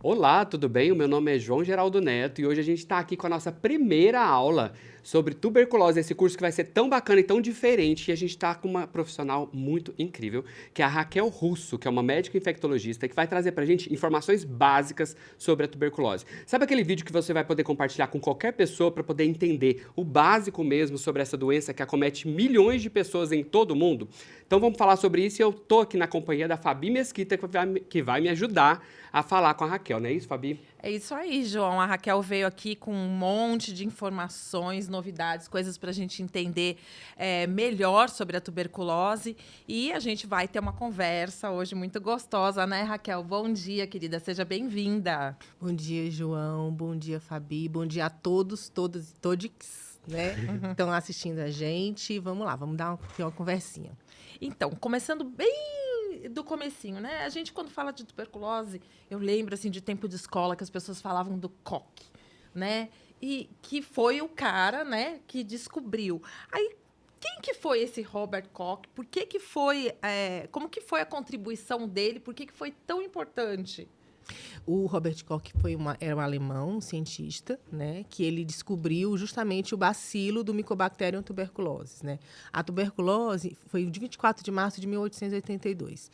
Olá, tudo bem? O meu nome é João Geraldo Neto e hoje a gente está aqui com a nossa primeira aula sobre tuberculose, esse curso que vai ser tão bacana e tão diferente. E a gente está com uma profissional muito incrível, que é a Raquel Russo, que é uma médica infectologista, que vai trazer para a gente informações básicas sobre a tuberculose. Sabe aquele vídeo que você vai poder compartilhar com qualquer pessoa para poder entender o básico mesmo sobre essa doença que acomete milhões de pessoas em todo o mundo? Então vamos falar sobre isso e eu tô aqui na companhia da Fabi Mesquita, que vai me ajudar a falar com a Raquel, não é isso, Fabi? É isso aí, João. A Raquel veio aqui com um monte de informações, novidades, coisas para a gente entender melhor sobre a tuberculose. E a gente vai ter uma conversa hoje muito gostosa, né, Raquel? Bom dia, querida. Seja bem-vinda. Bom dia, João. Bom dia, Fabi. Bom dia a todos, todas e todes, né? Estão assistindo a gente. Vamos lá, vamos ter uma conversinha. Então, começando bem do comecinho, né? A gente, quando fala de tuberculose, eu lembro, assim, de tempo de escola que as pessoas falavam do Koch, né? E que foi o cara, né, que descobriu. Aí, quem que foi esse Robert Koch? Por que foi... como que foi a contribuição dele? Por que foi tão importante? O Robert Koch era um alemão, um cientista, né, que ele descobriu justamente o bacilo do Mycobacterium tuberculosis, né? A tuberculose foi de 24 de março de 1882.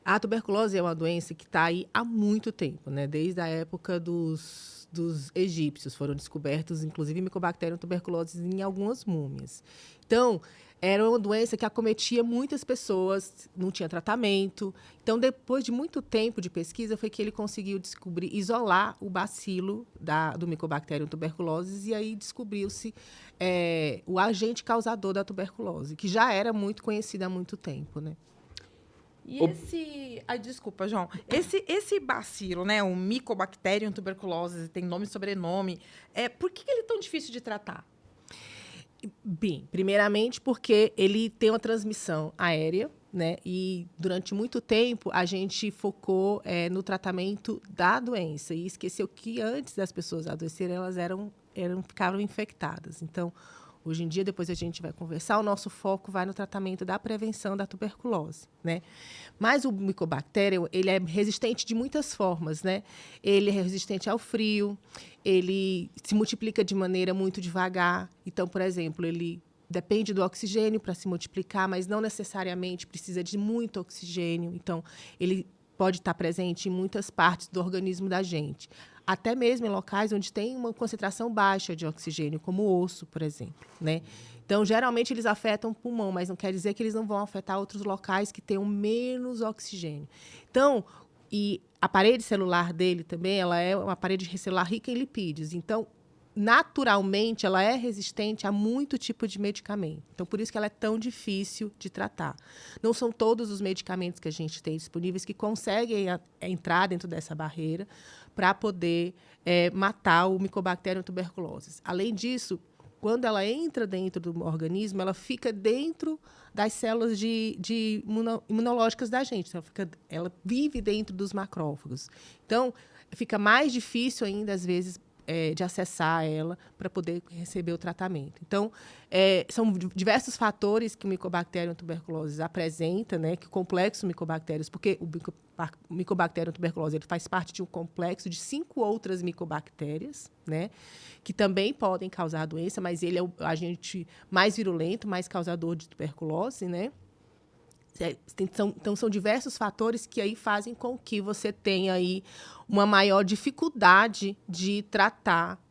A tuberculose é uma doença que está aí há muito tempo, né? Desde a época dos egípcios foram descobertos, inclusive, Mycobacterium tuberculosis em algumas múmias. Então, era uma doença que acometia muitas pessoas, não tinha tratamento. Então, depois de muito tempo de pesquisa, foi que ele conseguiu isolar o bacilo do Mycobacterium tuberculosis, e aí descobriu-se o agente causador da tuberculose, que já era muito conhecido há muito tempo, né? E esse... Ai, desculpa, João. Esse bacilo, né, o Mycobacterium tuberculosis, tem nome e sobrenome. Por que ele é tão difícil de tratar? Bem, primeiramente porque ele tem uma transmissão aérea, né? E durante muito tempo a gente focou no tratamento da doença e esqueceu que antes das pessoas adoecerem elas ficavam infectadas. Então, hoje em dia, depois a gente vai conversar, o nosso foco vai no tratamento da prevenção da tuberculose, né? Mas o Mycobacterium, ele é resistente de muitas formas, né? Ele é resistente ao frio, ele se multiplica de maneira muito devagar. Então, por exemplo, ele depende do oxigênio para se multiplicar, mas não necessariamente precisa de muito oxigênio. Então, ele pode estar presente em muitas partes do organismo da gente, até mesmo em locais onde tem uma concentração baixa de oxigênio, como o osso, por exemplo, né? Então, geralmente, eles afetam o pulmão, mas não quer dizer que eles não vão afetar outros locais que tenham menos oxigênio. Então, e a parede celular dele também, ela é uma parede celular rica em lipídios. Então, naturalmente, ela é resistente a muito tipo de medicamento. Então, por isso que ela é tão difícil de tratar. Não são todos os medicamentos que a gente tem disponíveis que conseguem entrar dentro dessa barreira para poder matar o Mycobacterium tuberculosis. Além disso, quando ela entra dentro do organismo, ela fica dentro das células imunológicas da gente. Então, ela vive dentro dos macrófagos. Então, fica mais difícil ainda, às vezes, de acessar ela para poder receber o tratamento. Então, são diversos fatores que o Mycobacterium tuberculosis apresenta, né, que o complexo Mycobacterius, porque o Mycobacterium tuberculosis ele faz parte de um complexo de 5 outras micobactérias, né, que também podem causar a doença, mas ele é o agente mais virulento, mais causador de tuberculose, né? Então, são diversos fatores que aí fazem com que você tenha aí uma maior dificuldade de tratar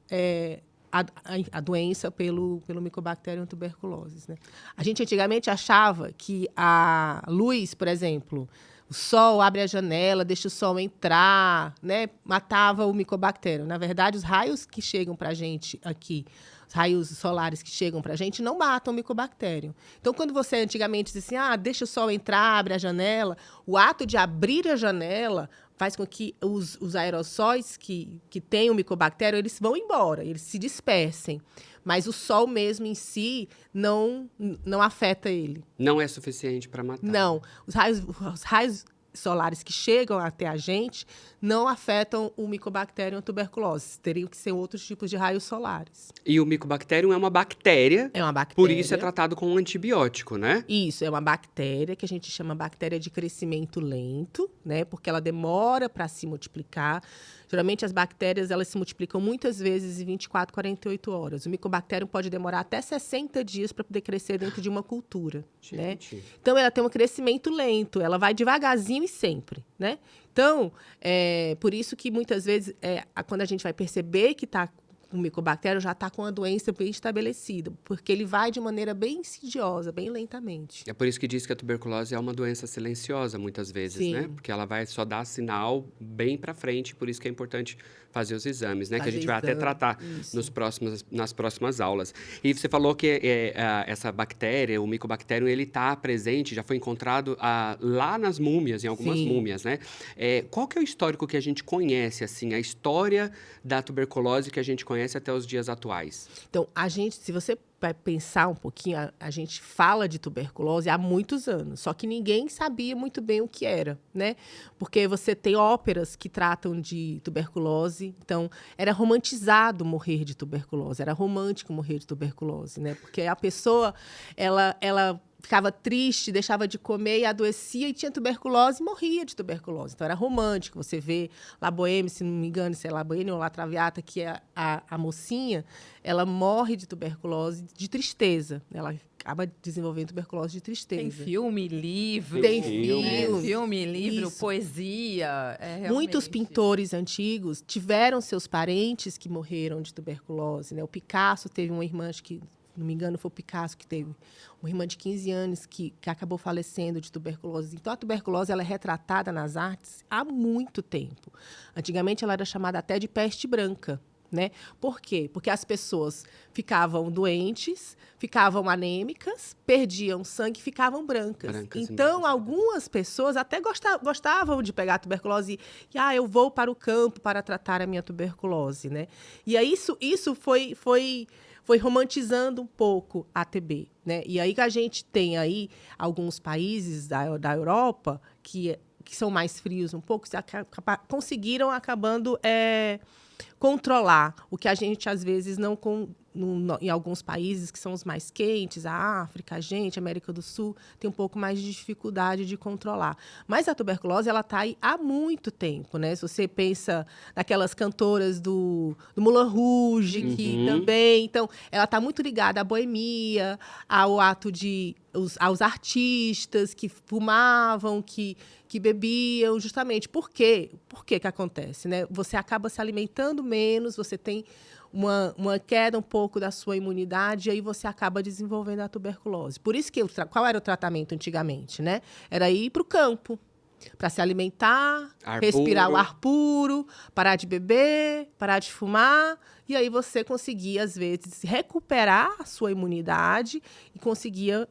a doença pelo Mycobacterium tuberculosis, né? A gente antigamente achava que a luz, por exemplo, o sol abre a janela, deixa o sol entrar, né? Matava o Mycobacterium. Na verdade, os raios que chegam para a gente aqui, os raios solares que chegam para a gente, não matam o Mycobacterium. Então, quando você antigamente dizia assim, deixa o sol entrar, abre a janela, o ato de abrir a janela faz com que os aerossóis que têm o Mycobacterium, eles vão embora, eles se dispersem. Mas o sol mesmo em si não afeta ele. Não é suficiente para matar. Não. Os raios solares que chegam até a gente não afetam o Mycobacterium tuberculosis. Teriam que ser outros tipos de raios solares. E o Mycobacterium é uma bactéria, É uma bactéria. por isso é tratado com um antibiótico, né? Isso, é uma bactéria que a gente chama bactéria de crescimento lento, né? Porque ela demora para se multiplicar. Geralmente as bactérias elas se multiplicam muitas vezes em 24, 48 horas. O Mycobacterium pode demorar até 60 dias para poder crescer dentro de uma cultura, né? Então ela tem um crescimento lento, ela vai devagarzinho e sempre, né? Então, por isso que muitas vezes, quando a gente vai perceber que está o Mycobacterium já está com a doença bem estabelecida, porque ele vai de maneira bem insidiosa, bem lentamente. É por isso que diz que a tuberculose é uma doença silenciosa, muitas vezes, Sim. né? Porque ela vai só dar sinal bem para frente, por isso que é importante fazer os exames, né? Que a gente vai até tratar nas próximas aulas. E você falou que essa bactéria, o Mycobacterium, ele está presente, já foi encontrado lá nas múmias, em algumas múmias, né? Qual que é o histórico que a gente conhece, assim, a história da tuberculose que a gente conhece até os dias atuais? Então, se você vai pensar um pouquinho, a gente fala de tuberculose há muitos anos, só que ninguém sabia muito bem o que era, né? Porque você tem óperas que tratam de tuberculose, então era romantizado morrer de tuberculose, era romântico morrer de tuberculose, né? Porque a pessoa, ela ficava triste, deixava de comer e adoecia e tinha tuberculose e morria de tuberculose. Então, era romântico. Você vê La Bohème, se não me engano, se é La Bohème ou La Traviata, que é a mocinha, ela morre de tuberculose de tristeza. Ela acaba desenvolvendo tuberculose de tristeza. Tem filme, livro. Tem filme, livro, Isso. poesia. Muitos pintores antigos tiveram seus parentes que morreram de tuberculose, né? O Picasso teve uma irmã, acho que, não me engano, foi o Picasso que teve uma irmã de 15 anos que acabou falecendo de tuberculose. Então, a tuberculose ela é retratada nas artes há muito tempo. Antigamente, ela era chamada até de peste branca, né? Por quê? Porque as pessoas ficavam doentes, ficavam anêmicas, perdiam sangue e ficavam brancas. Então, algumas pessoas até gostavam de pegar a tuberculose e eu vou para o campo para tratar a minha tuberculose, né? E aí, isso foi romantizando um pouco a TB, né? E aí que a gente tem aí alguns países da Europa que são mais frios um pouco, conseguiram acabando controlar o que a gente, às vezes, em alguns países que são os mais quentes, a África, a América do Sul, tem um pouco mais de dificuldade de controlar. Mas a tuberculose, ela está aí há muito tempo, né? Se você pensa naquelas cantoras do Moulin Rouge, que também... Então, ela está muito ligada à boemia, ao ato aos artistas que fumavam, que bebiam, justamente. Por quê? Por que acontece, né? Você acaba se alimentando menos, você tem uma queda um pouco da sua imunidade, e aí você acaba desenvolvendo a tuberculose. Por isso que qual era o tratamento antigamente, né? Era ir para o campo, para se alimentar, respirar o ar puro, parar de beber, parar de fumar, e aí você conseguia, às vezes, recuperar a sua imunidade e conseguia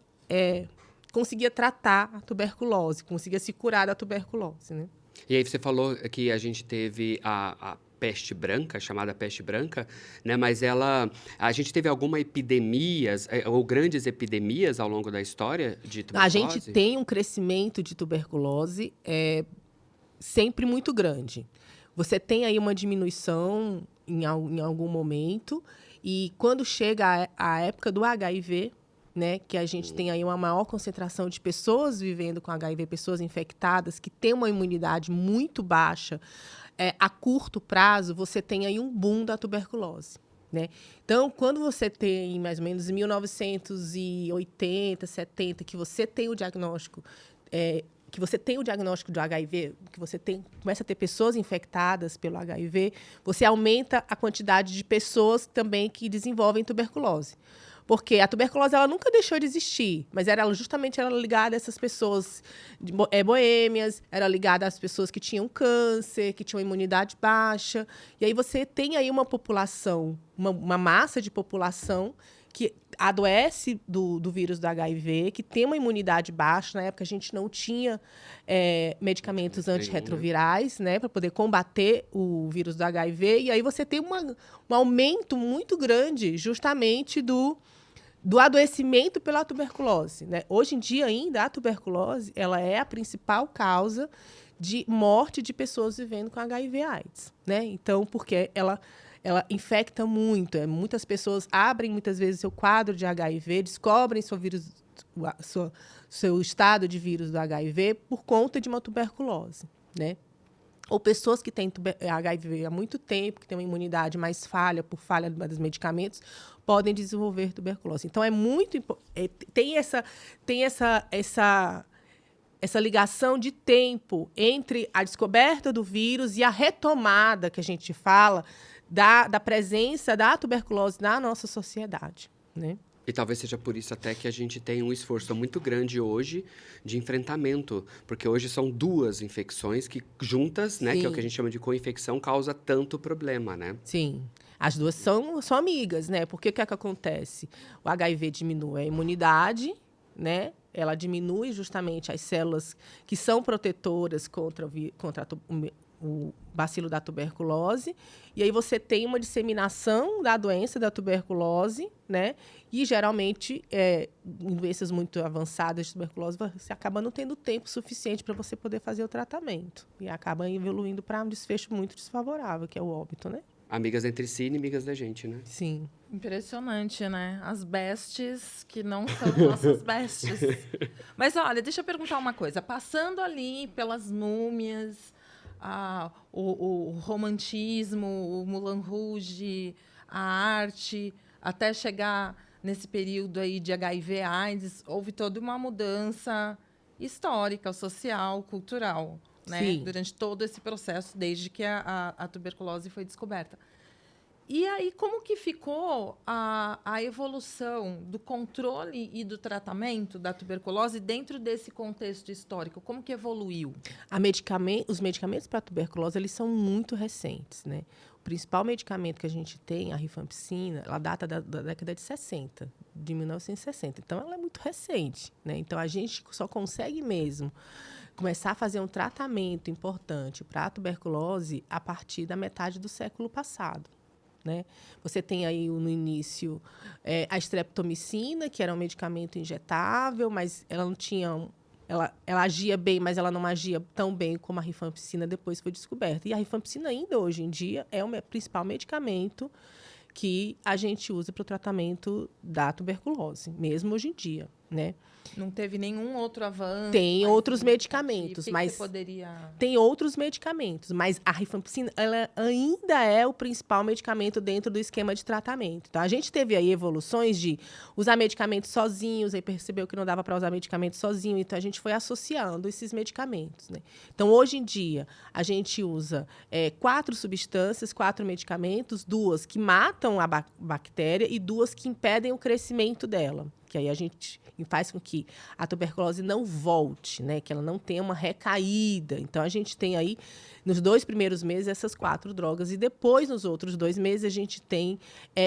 tratar a tuberculose, conseguia se curar da tuberculose, né? E aí você falou que a gente teve a peste branca, chamada peste branca, né? Mas a gente teve alguma epidemias, ou grandes epidemias ao longo da história de tuberculose? A gente tem um crescimento de tuberculose sempre muito grande. Você tem aí uma diminuição em algum momento, e quando chega a época do HIV, né, que a gente tem aí uma maior concentração de pessoas vivendo com HIV, pessoas infectadas, que têm uma imunidade muito baixa, a curto prazo, você tem aí um boom da tuberculose, né? Então, quando você tem, mais ou menos, em 1980, 70, que você tem o diagnóstico... que você tem o diagnóstico do HIV, que você começa a ter pessoas infectadas pelo HIV, você aumenta a quantidade de pessoas também que desenvolvem tuberculose. Porque a tuberculose ela nunca deixou de existir, mas era ligada a essas pessoas boêmias, era ligada às pessoas que tinham câncer, que tinham imunidade baixa. E aí você tem aí uma população, uma massa de população que adoece do vírus do HIV, que tem uma imunidade baixa. Na época, a gente não tinha medicamentos antirretrovirais, né, para poder combater o vírus do HIV. E aí você tem um aumento muito grande, justamente, do adoecimento pela tuberculose, né? Hoje em dia, ainda, a tuberculose ela é a principal causa de morte de pessoas vivendo com HIV/AIDS, né? Então, porque ela infecta muito. Muitas pessoas abrem, muitas vezes, seu quadro de HIV, descobrem seu estado de vírus do HIV por conta de uma tuberculose, né? Ou pessoas que têm HIV há muito tempo, que têm uma imunidade mais falha, por falha dos medicamentos, podem desenvolver tuberculose. Então, é muito importante. Tem essa ligação de tempo entre a descoberta do vírus e a retomada, que a gente fala, da presença da tuberculose na nossa sociedade, né? E talvez seja por isso até que a gente tem um esforço muito grande hoje de enfrentamento, porque hoje são 2 infecções que juntas, né, que é o que a gente chama de co-infecção, causa tanto problema, né? Sim. As 2 são amigas, né? Porque o que é que acontece? O HIV diminui a imunidade, né? Ela diminui justamente as células que são protetoras contra o bacilo da tuberculose, e aí você tem uma disseminação da doença da tuberculose, né? E, geralmente, em doenças muito avançadas de tuberculose, você acaba não tendo tempo suficiente para você poder fazer o tratamento. E acaba evoluindo para um desfecho muito desfavorável, que é o óbito, né? Amigas entre si, inimigas da gente, né? Sim. Impressionante, né? As bestes que não são nossas bestes. Mas, olha, deixa eu perguntar uma coisa. Passando ali pelas múmias, o romantismo, o Moulin Rouge, a arte, até chegar nesse período aí de HIV/AIDS, houve toda uma mudança histórica, social, cultural, né? Sim. Durante todo esse processo, desde que a tuberculose foi descoberta. E aí, como que ficou a evolução do controle e do tratamento da tuberculose dentro desse contexto histórico? Como que evoluiu? Os medicamentos para a tuberculose, eles são muito recentes, né? O principal medicamento que a gente tem, a rifampicina, ela data da década de 60, de 1960. Então, ela é muito recente, né? Então, a gente só consegue mesmo começar a fazer um tratamento importante para a tuberculose a partir da metade do século passado, né? Você tem aí no início a streptomicina, que era um medicamento injetável, mas ela não tinha... Ela agia bem, mas ela não agia tão bem como a rifampicina depois foi descoberta. E a rifampicina ainda hoje em dia é o principal medicamento que a gente usa para o tratamento da tuberculose, mesmo hoje em dia, né? Não teve nenhum outro avanço? Tem outros medicamentos, mas você poderia... Tem outros medicamentos, mas a rifampicina ela ainda é o principal medicamento dentro do esquema de tratamento. Então, a gente teve aí evoluções de usar medicamentos sozinhos, aí percebeu que não dava para usar medicamentos sozinho, então a gente foi associando esses medicamentos, né? Então, hoje em dia, a gente usa 4 substâncias, 4 medicamentos, 2 que matam a bactéria e 2 que impedem o crescimento dela. Que aí a gente faz com que a tuberculose não volte, né? Que ela não tenha uma recaída. Então, a gente tem aí, nos 2 primeiros meses, essas 4 drogas. E depois, nos outros 2 meses, a gente tem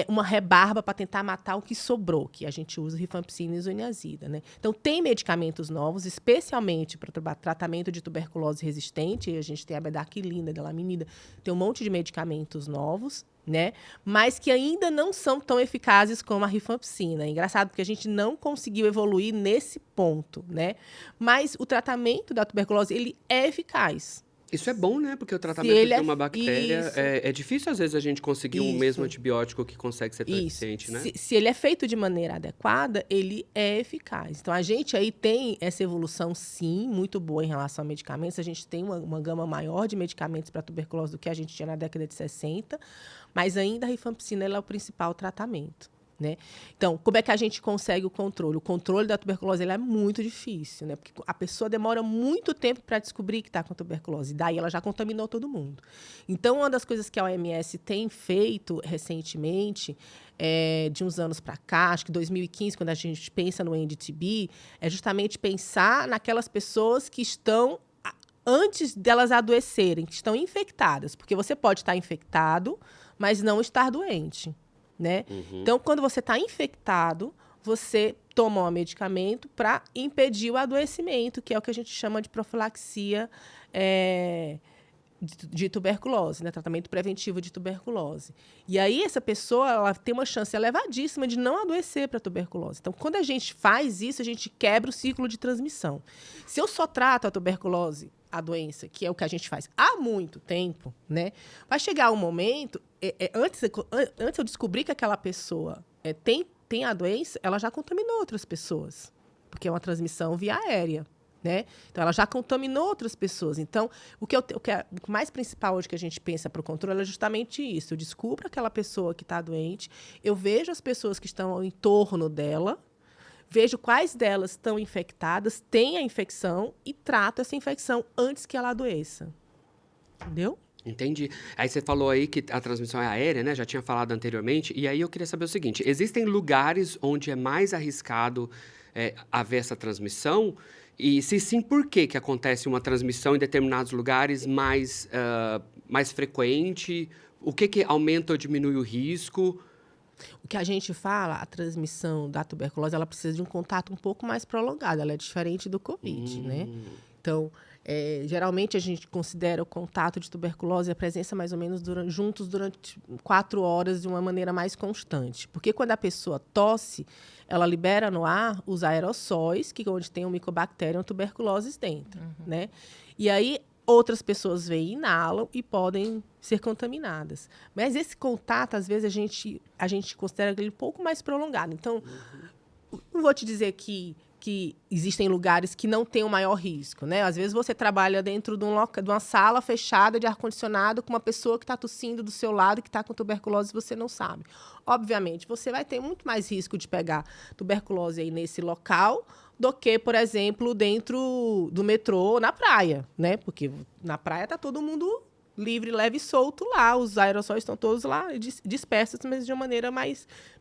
uma rebarba para tentar matar o que sobrou, que a gente usa rifampicina e isoniazida, né? Então, tem medicamentos novos, especialmente para tratamento de tuberculose resistente. A gente tem a bedaquilina, a delaminida. Tem um monte de medicamentos novos, né? Mas que ainda não são tão eficazes como a rifampicina. É engraçado, porque a gente não conseguiu evoluir nesse ponto, né? Mas o tratamento da tuberculose, ele é eficaz. Isso é bom, né? Porque o tratamento de uma bactéria é difícil, às vezes, a gente conseguir um mesmo antibiótico que consegue ser tão eficiente, né? Se ele é feito de maneira adequada, ele é eficaz. Então, a gente aí tem essa evolução, sim, muito boa em relação a medicamentos. A gente tem uma gama maior de medicamentos para tuberculose do que a gente tinha na década de 60, mas ainda a rifampicina ela é o principal tratamento, né? Então, como é que a gente consegue o controle? O controle da tuberculose ele é muito difícil, né? Porque a pessoa demora muito tempo para descobrir que está com tuberculose. Daí ela já contaminou todo mundo. Então, uma das coisas que a OMS tem feito recentemente, de uns anos para cá, acho que 2015, quando a gente pensa no NDTB, é justamente pensar naquelas pessoas que estão antes delas adoecerem, que estão infectadas. Porque você pode estar infectado, mas não estar doente, né? Uhum. Então, quando você está infectado, você toma um medicamento para impedir o adoecimento, que é o que a gente chama de profilaxia de tuberculose, né? Tratamento preventivo de tuberculose. E aí, essa pessoa ela tem uma chance elevadíssima de não adoecer para tuberculose. Então, quando a gente faz isso, a gente quebra o ciclo de transmissão. Se eu só trato a tuberculose a doença, que é o que a gente faz há muito tempo, né? Vai chegar um momento, antes eu descobrir que aquela pessoa tem a doença, ela já contaminou outras pessoas, porque é uma transmissão via aérea, né? Então, ela já contaminou outras pessoas. Então, o mais principal hoje que a gente pensa para o controle é justamente isso. Eu descubro aquela pessoa que está doente, eu vejo as pessoas que estão em torno dela, vejo quais delas estão infectadas, têm a infecção e trato essa infecção antes que ela adoeça. Entendeu? Entendi. Aí você falou aí que a transmissão é aérea, né? Já tinha falado anteriormente. E aí eu queria saber o seguinte: existem lugares onde é mais arriscado haver essa transmissão? E se sim, por que acontece uma transmissão em determinados lugares mais frequente? O que aumenta ou diminui o risco? O que a gente fala, a transmissão da tuberculose, ela precisa de um contato um pouco mais prolongado. Ela é diferente do Covid, né? Então, geralmente a gente considera o contato de tuberculose e a presença mais ou menos juntos durante 4 horas de uma maneira mais constante. Porque quando a pessoa tosse, ela libera no ar os aerossóis, onde tem o Mycobacterium tuberculosis dentro, né? E aí, outras pessoas vêm e inalam e podem ser contaminadas. Mas esse contato, às vezes, a gente considera ele um pouco mais prolongado. Então, não vou te dizer que existem lugares que não têm o maior risco, né? Às vezes você trabalha dentro de uma sala fechada de ar-condicionado com uma pessoa que está tossindo do seu lado, que está com tuberculose e você não sabe. Obviamente, você vai ter muito mais risco de pegar tuberculose aí nesse local do que, por exemplo, dentro do metrô na praia, né? Porque na praia está todo mundo livre, leve e solto lá. Os aerossóis estão todos lá dispersos, mas de uma maneira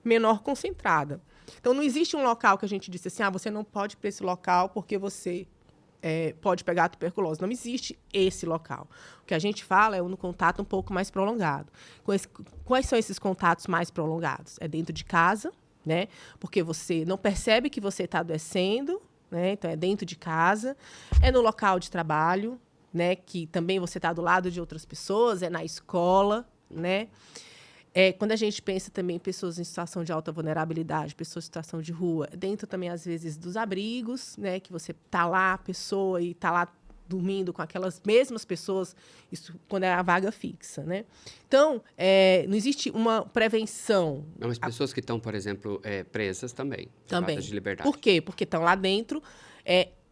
menor concentrada. Então, não existe um local que a gente disse assim, você não pode ir para esse local porque você pode pegar a tuberculose. Não existe esse local. O que a gente fala é um contato um pouco mais prolongado. Quais são esses contatos mais prolongados? É dentro de casa, né? Porque você não percebe que você está adoecendo, né? Então, é dentro de casa. É no local de trabalho, né? Que também você está do lado de outras pessoas. É na escola, né? Quando a gente pensa também em pessoas em situação de alta vulnerabilidade, pessoas em situação de rua, dentro também, às vezes, dos abrigos, né, que você está lá, a pessoa, e está lá dormindo com aquelas mesmas pessoas, isso quando é a vaga fixa, né? Então, não existe uma prevenção. Não, as pessoas que estão, por exemplo, presas também. Também. De liberdade. Por quê? Porque estão lá dentro,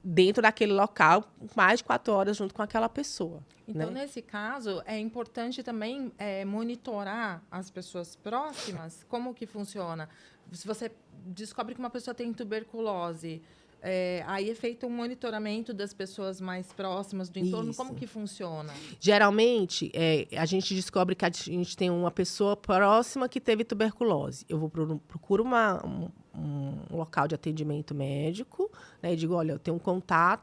dentro daquele local, mais de 4 horas junto com aquela pessoa. Então, né? nesse caso, é importante também monitorar as pessoas próximas. Como que funciona? Se você descobre que uma pessoa tem tuberculose, aí é feito um monitoramento das pessoas mais próximas do entorno. Isso. Como que funciona? Geralmente, a gente descobre que a gente tem uma pessoa próxima que teve tuberculose. Eu procuro um local de atendimento médico, né, e digo, olha, eu tenho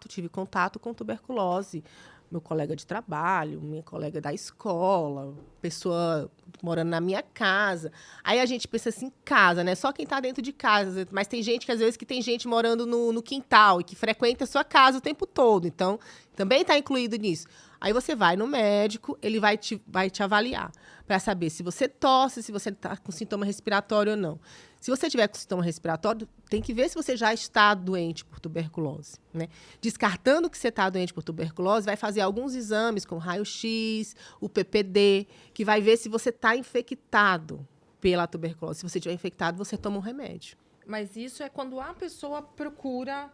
tive contato com tuberculose. Meu colega de trabalho, minha colega da escola, pessoa morando na minha casa. Aí a gente pensa assim, casa, né? Só quem está dentro de casa. Mas tem gente que, às vezes, tem gente morando no quintal e que frequenta a sua casa o tempo todo. Então, também está incluído nisso. Aí você vai no médico, ele vai te avaliar para saber se você tosse, se você está com sintoma respiratório ou não. Se você tiver com sintoma respiratório, tem que ver se você já está doente por tuberculose, né? Descartando que você está doente por tuberculose, vai fazer alguns exames, como raio-x, o PPD, que vai ver se você está infectado pela tuberculose. Se você estiver infectado, você toma um remédio. Mas isso é quando a pessoa procura,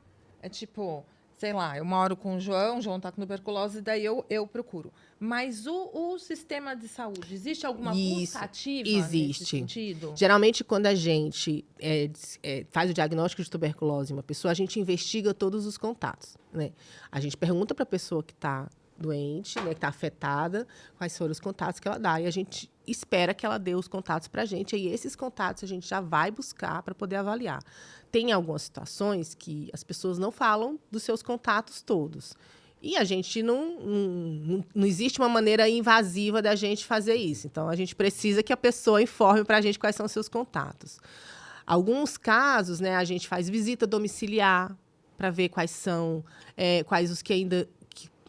sei lá, eu moro com o João está com tuberculose, daí eu procuro. Mas o sistema de saúde, existe alguma busca ativa nesse sentido? Geralmente, quando a gente faz o diagnóstico de tuberculose em uma pessoa, a gente investiga todos os contatos, né? A gente pergunta para a pessoa que está doente, né, que está afetada, quais foram os contatos que ela dá. E a gente espera que ela dê os contatos para a gente. E esses contatos a gente já vai buscar para poder avaliar. Tem algumas situações que as pessoas não falam dos seus contatos todos. E a gente não existe uma maneira invasiva da gente fazer isso. Então, a gente precisa que a pessoa informe para a gente quais são os seus contatos. Alguns casos, né, a gente faz visita domiciliar para ver quais os que ainda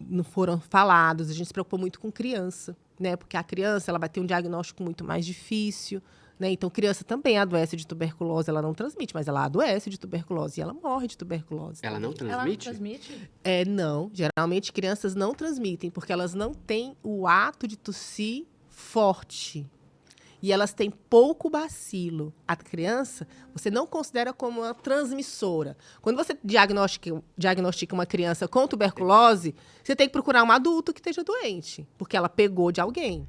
não foram falados. A gente se preocupou muito com criança, né? Porque a criança ela vai ter um diagnóstico muito mais difícil, né? Então, criança também adoece de tuberculose, ela não transmite, mas ela adoece de tuberculose e ela morre de tuberculose. Ela não Ela não transmite? transmite? Não. Geralmente, crianças não transmitem, porque elas não têm o ato de tossir forte. E elas têm pouco bacilo. A criança, você não considera como uma transmissora. Quando você diagnostica uma criança com tuberculose, você tem que procurar um adulto que esteja doente, porque ela pegou de alguém.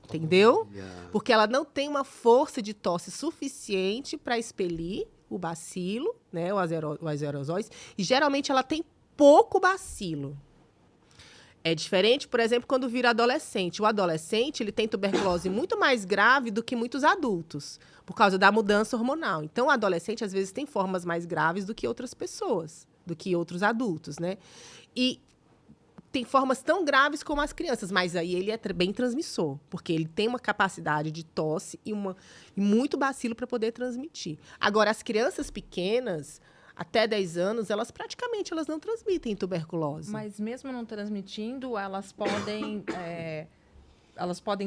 Entendeu? Porque ela não tem uma força de tosse suficiente para expelir o bacilo, né, os aerosóis, e geralmente ela tem pouco bacilo. É diferente, por exemplo, quando vira adolescente. O adolescente ele tem tuberculose muito mais grave do que muitos adultos, por causa da mudança hormonal. Então, o adolescente, às vezes, tem formas mais graves do que outras pessoas, do que outros adultos, né? E tem formas tão graves como as crianças, mas aí ele é bem transmissor, porque ele tem uma capacidade de tosse e muito bacilo para poder transmitir. Agora, as crianças pequenas, até 10 anos, elas não transmitem tuberculose. Mas mesmo não transmitindo, elas podem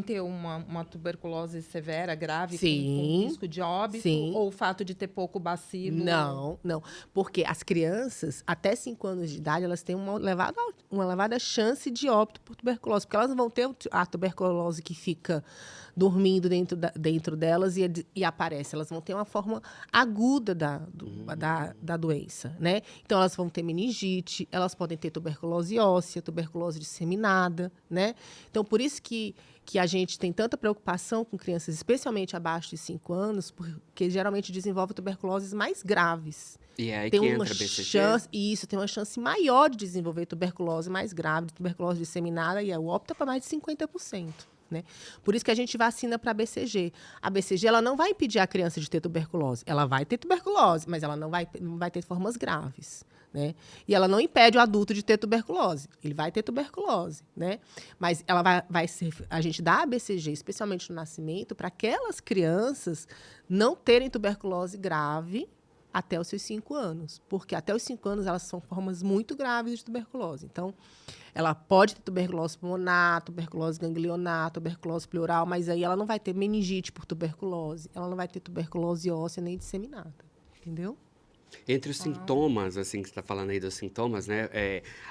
ter uma tuberculose severa, grave, com risco de óbito? Sim. Ou o fato de ter pouco bacilo? Não. Porque as crianças, até 5 anos de idade, elas têm uma elevada chance de óbito por tuberculose, porque elas não vão ter a tuberculose que fica dormindo dentro delas e aparece. Elas vão ter uma forma aguda da doença, né? Então, elas vão ter meningite, elas podem ter tuberculose óssea, tuberculose disseminada, né? Então, por isso que a gente tem tanta preocupação com crianças, especialmente abaixo de 5 anos, porque geralmente desenvolvem tuberculoses mais graves. E é aí Tem que uma entra a BCG? chance, tem uma chance maior de desenvolver tuberculose mais grave, tuberculose disseminada, e o óbito é para mais de 50%. Né? Por isso que a gente vacina para a BCG. A BCG ela não vai impedir a criança de ter tuberculose. Ela vai ter tuberculose, mas ela não vai ter formas graves. Né? E ela não impede o adulto de ter tuberculose. Ele vai ter tuberculose. Né? Mas ela a gente dá a BCG, especialmente no nascimento, para aquelas crianças não terem tuberculose grave até os seus 5 anos. Porque até os 5 anos elas são formas muito graves de tuberculose. Então, ela pode ter tuberculose pulmonar, tuberculose ganglionar, tuberculose pleural, mas aí ela não vai ter meningite por tuberculose, ela não vai ter tuberculose óssea nem disseminada. Entendeu? Entre os sintomas, assim, que você está falando aí dos sintomas, né?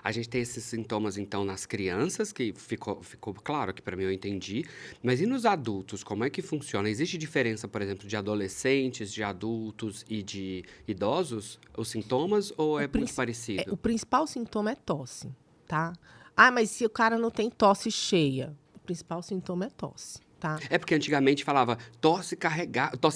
A gente tem esses sintomas, então, nas crianças, que ficou claro que para mim eu entendi. Mas e nos adultos, como é que funciona? Existe diferença, por exemplo, de adolescentes, de adultos e de idosos? Os sintomas ou é muito parecido? O principal sintoma é tosse, tá? Ah, mas se o cara não tem tosse cheia, o principal sintoma é tosse. Tá. É porque antigamente falava tosse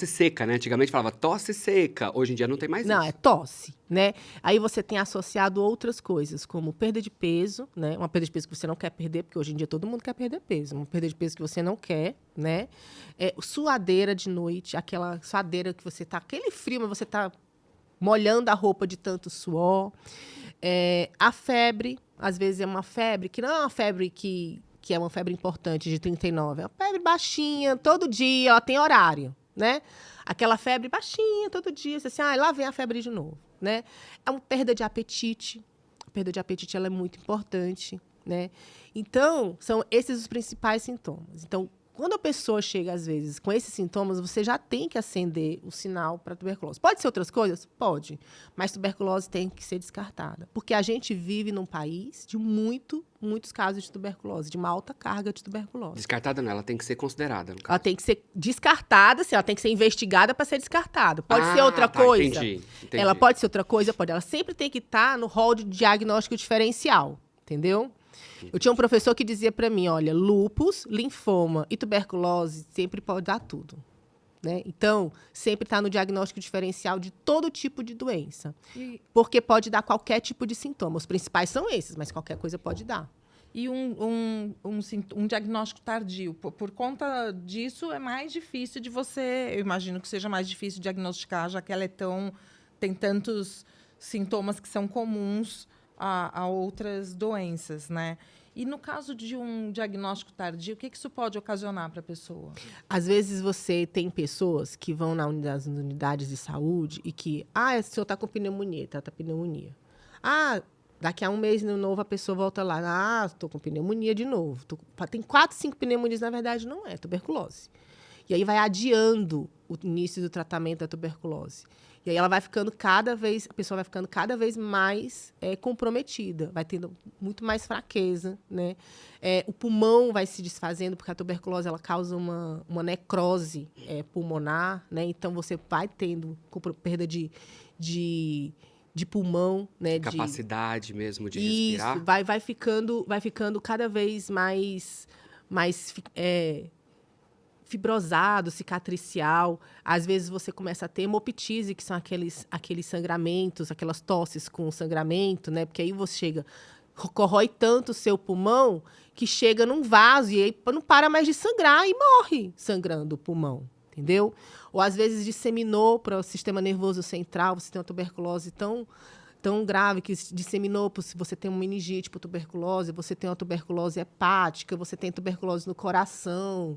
seca, né? Antigamente falava tosse seca. Hoje em dia não tem mais isso. Não, é tosse, né? Aí você tem associado outras coisas, como perda de peso, né? Uma perda de peso que você não quer perder, porque hoje em dia todo mundo quer perder peso. Uma perda de peso que você não quer, né? Suadeira de noite, aquela suadeira que você tá... Aquele frio, mas você tá molhando a roupa de tanto suor. A febre, às vezes é uma febre, que não é uma febre que é uma febre importante de 39. É uma febre baixinha, todo dia, ela tem horário, né? Aquela febre baixinha, todo dia, você assim, lá vem a febre de novo, né? É uma perda de apetite. A perda de apetite, ela é muito importante, né? Então, são esses os principais sintomas. Então, quando a pessoa chega, às vezes, com esses sintomas, você já tem que acender o sinal para tuberculose. Pode ser outras coisas? Pode. Mas tuberculose tem que ser descartada. Porque a gente vive num país de muitos casos de tuberculose, de uma alta carga de tuberculose. Descartada não, ela tem que ser considerada, no caso. Ela tem que ser descartada, ela tem que ser investigada para ser descartada. Pode ser outra coisa. Entendi. Ela pode ser outra coisa? Pode. Ela sempre tem que estar no rol de diagnóstico diferencial. Entendeu? Eu tinha um professor que dizia para mim, olha, lúpus, linfoma e tuberculose sempre pode dar tudo. Né? Então, sempre está no diagnóstico diferencial de todo tipo de doença. Porque pode dar qualquer tipo de sintoma. Os principais são esses, mas qualquer coisa pode dar. E um diagnóstico tardio, por conta disso, é mais difícil de você... Eu imagino que seja mais difícil diagnosticar, já que ela tem tantos sintomas que são comuns a outras doenças, né? E no caso de um diagnóstico tardio, o que isso pode ocasionar para a pessoa? Às vezes você tem pessoas que vão nas unidades de saúde e que, o senhor está com pneumonia, trata pneumonia. Daqui a um mês, no novo, a pessoa volta lá. Ah, estou com pneumonia de novo. Tem 4, 5 pneumonias, na verdade, não é tuberculose. E aí vai adiando o início do tratamento da tuberculose. E aí ela vai ficando a pessoa vai ficando cada vez mais comprometida, vai tendo muito mais fraqueza, né? O pulmão vai se desfazendo, porque a tuberculose ela causa uma necrose pulmonar, né? Então você vai tendo perda de pulmão, né? Capacidade mesmo de Isso, respirar. vai ficando cada vez mais fibrosado, cicatricial. Às vezes você começa a ter hemoptise, que são aqueles sangramentos, aquelas tosses com sangramento, né? Porque aí você corrói tanto o seu pulmão que chega num vaso e aí não para mais de sangrar e morre sangrando o pulmão, entendeu? Ou às vezes disseminou para o sistema nervoso central, você tem uma tuberculose tão grave que disseminou, se você tem uma meningite por tuberculose, você tem uma tuberculose hepática, você tem tuberculose no coração,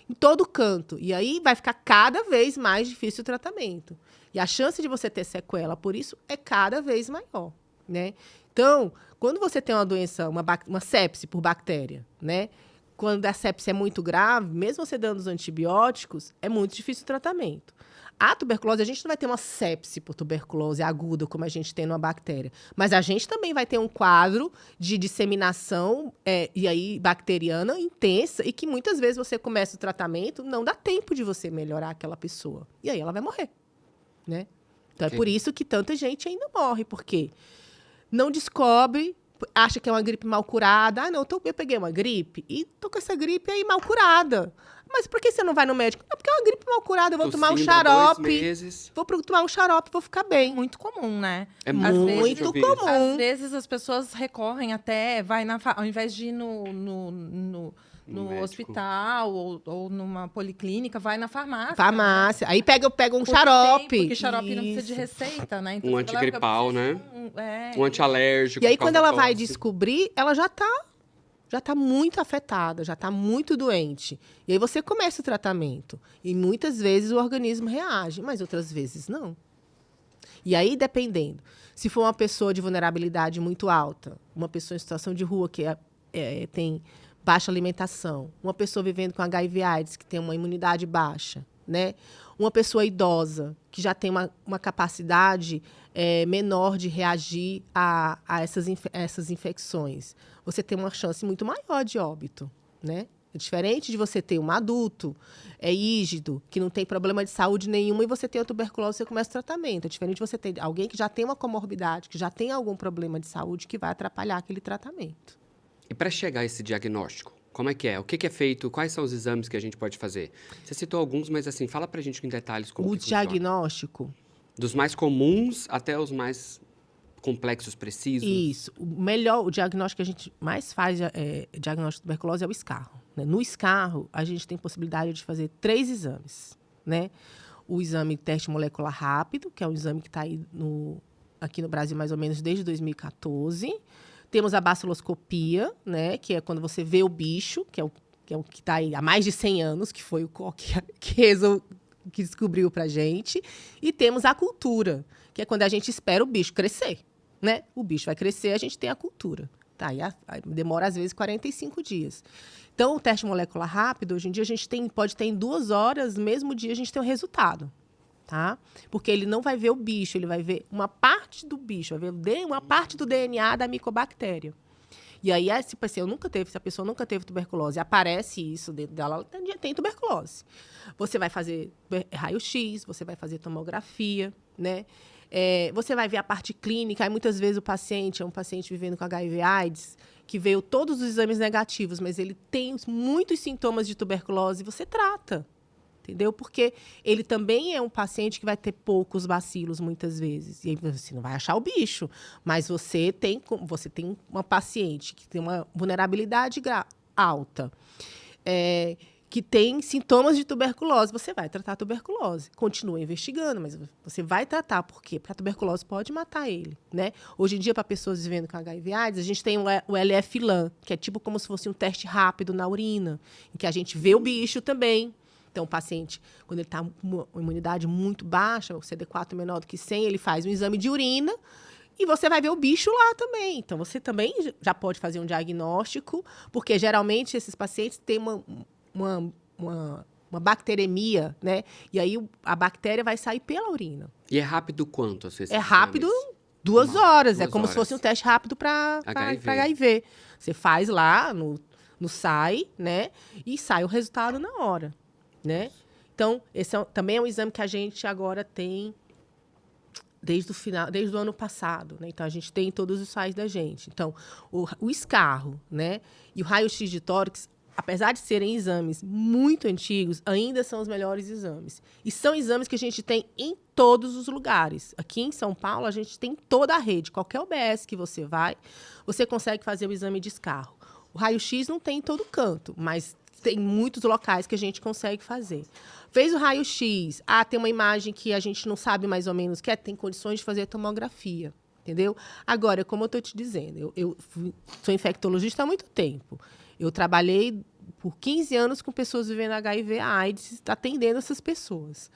em todo canto. E aí vai ficar cada vez mais difícil o tratamento. E a chance de você ter sequela por isso é cada vez maior, né? Então, quando você tem uma doença, uma sepse por bactéria, né? Quando a sepse é muito grave, mesmo você dando os antibióticos, é muito difícil o tratamento. A tuberculose, a gente não vai ter uma sepse por tuberculose aguda, como a gente tem numa bactéria. Mas a gente também vai ter um quadro de disseminação e aí bacteriana intensa e que muitas vezes você começa o tratamento, não dá tempo de você melhorar aquela pessoa. E aí ela vai morrer, né? Então, é por isso que tanta gente ainda morre, porque não descobre, acha que é uma gripe mal curada. Ah, não, eu peguei uma gripe e tô com essa gripe aí mal curada. Mas por que você não vai no médico? Não, porque é uma gripe mal curada, eu vou tomar um xarope. 2 meses. Vou tomar um xarope, vou ficar bem. Muito comum, né? É muito comum. Às vezes as pessoas recorrem até, ao invés de ir no médico. hospital ou numa policlínica, vai na farmácia. Farmácia. Aí pega um Porque xarope. porque xarope não precisa de Isso. receita, né? Então, Um você fala, antigripal, eu né? preciso Um antialérgico. E aí, por causa quando ela da vai tosse. descobrir, ela já tá muito afetada, já tá muito doente. E aí você começa o tratamento. E muitas vezes o organismo reage, mas outras vezes não. E aí, dependendo, se for uma pessoa de vulnerabilidade muito alta, uma pessoa em situação de rua que tem baixa alimentação, uma pessoa vivendo com HIV/AIDS, que tem uma imunidade baixa, né? Uma pessoa idosa, que já tem uma capacidade menor de reagir a essas infecções, você tem uma chance muito maior de óbito, né? É diferente de você ter um adulto rígido, que não tem problema de saúde nenhum, e você tem a tuberculose, você começa o tratamento. É diferente de você ter alguém que já tem uma comorbidade, que já tem algum problema de saúde, que vai atrapalhar aquele tratamento. E para chegar a esse diagnóstico, como é que é? O que é feito? Quais são os exames que a gente pode fazer? Você citou alguns, mas assim, fala pra gente em detalhes como O que funciona. diagnóstico... Dos mais comuns até os mais complexos, precisos. Isso. O diagnóstico que a gente mais faz, diagnóstico de tuberculose, é o escarro, né? No escarro, a gente tem possibilidade de fazer 3 exames, né? O exame teste molecular rápido, que é um exame que está aí aqui no Brasil mais ou menos desde 2014. Temos a baciloscopia, né? Que é quando você vê o bicho, que é o que está aí há mais de 100 anos, que foi o Koch que descobriu pra gente. E temos a cultura, que é quando a gente espera o bicho crescer, né? O bicho vai crescer, a gente tem a cultura. Tá? Aí demora, às vezes, 45 dias. Então, o teste molecular rápido, hoje em dia, a gente pode ter em 2 horas, no mesmo dia, a gente tem o resultado. Tá? Porque ele não vai ver o bicho, ele vai ver uma parte do bicho, vai ver uma parte do DNA da micobactéria. E aí, se a pessoa nunca teve tuberculose, aparece isso dentro dela, ela tem tuberculose. Você vai fazer raio-x, você vai fazer tomografia, né? Você vai ver a parte clínica. Aí, muitas vezes, o paciente é um paciente vivendo com HIV/AIDS, que veio todos os exames negativos, mas ele tem muitos sintomas de tuberculose, você trata. Entendeu? Porque ele também é um paciente que vai ter poucos bacilos, muitas vezes. E aí você não vai achar o bicho. Mas você tem uma paciente que tem uma vulnerabilidade alta, que tem sintomas de tuberculose. Você vai tratar a tuberculose. Continua investigando, mas você vai tratar. Por quê? Porque a tuberculose pode matar ele, né? Hoje em dia, para pessoas vivendo com HIV/AIDS, a gente tem o LF-LAN, que é tipo como se fosse um teste rápido na urina, em que a gente vê o bicho também. Então, o paciente, quando ele está com uma imunidade muito baixa, o CD4 menor do que 100, ele faz um exame de urina E você vai ver o bicho lá também. Então, você também já pode fazer um diagnóstico, porque geralmente esses pacientes têm uma bacteremia, né? E aí a bactéria vai sair pela urina. E é rápido quanto? Assim, esses É rápido, exames? 2 horas. É 2 como se fosse um teste rápido para HIV. Você faz lá no SAI, né? E sai o resultado na hora, né? Então, esse também é um exame que a gente agora tem desde o ano passado, né? Então, a gente tem em todos os SAIs da gente. Então, o escarro, né? E o raio-x de tórax, apesar de serem exames muito antigos, ainda são os melhores exames. E são exames que a gente tem em todos os lugares. Aqui em São Paulo, a gente tem toda a rede. Qualquer UBS que você vai, você consegue fazer o exame de escarro. O raio-x não tem em todo canto, mas tem muitos locais que a gente consegue fazer. Fez o raio-x, tem uma imagem que a gente não sabe mais ou menos, tem condições de fazer a tomografia, entendeu? Agora, como eu estou te dizendo, eu sou infectologista há muito tempo. Eu trabalhei por 15 anos com pessoas vivendo HIV, AIDS, atendendo essas pessoas.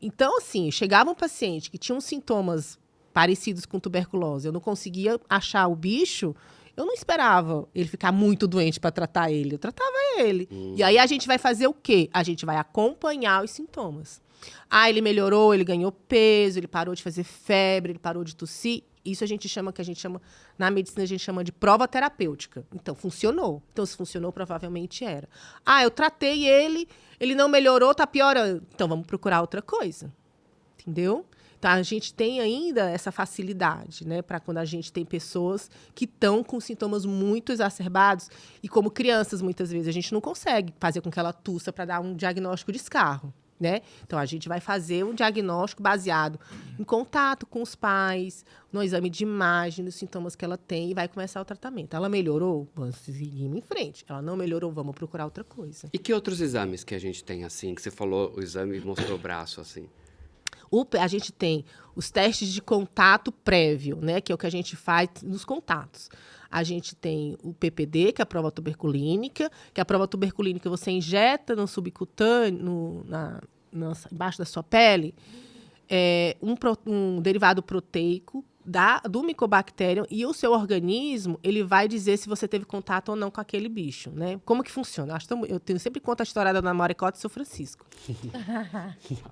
Então, assim, chegava um paciente que tinha uns sintomas parecidos com tuberculose, eu não conseguia achar o bicho, eu não esperava ele ficar muito doente para tratar ele. Eu tratava ele. E aí a gente vai fazer o quê? A gente vai acompanhar os sintomas. Ele melhorou, ele ganhou peso, ele parou de fazer febre, ele parou de tossir. Isso na medicina a gente chama de prova terapêutica. Então, funcionou. Então, se funcionou, provavelmente era. Eu tratei ele não melhorou, tá piorando. Então, vamos procurar outra coisa. Entendeu? Então, a gente tem ainda essa facilidade, né? Para quando a gente tem pessoas que estão com sintomas muito exacerbados. E como crianças, muitas vezes, a gente não consegue fazer com que ela tussa para dar um diagnóstico de escarro, né? Então, a gente vai fazer um diagnóstico baseado em contato com os pais, no exame de imagem, nos sintomas que ela tem, e vai começar o tratamento. Ela melhorou? Vamos seguir em frente. Ela não melhorou? Vamos procurar outra coisa. E que outros exames que a gente tem, assim, que você falou, o exame mostrou o braço, assim? A gente tem os testes de contato prévio, né? Que é o que a gente faz nos contatos. A gente tem o PPD, que é a prova tuberculínica, que a prova tuberculínica você injeta no subcutâneo, embaixo da sua pele, um derivado proteico do Mycobacterium, e o seu organismo ele vai dizer se você teve contato ou não com aquele bicho, né? Como que funciona? Eu sempre conto a história da Dona Maricota e seu Francisco.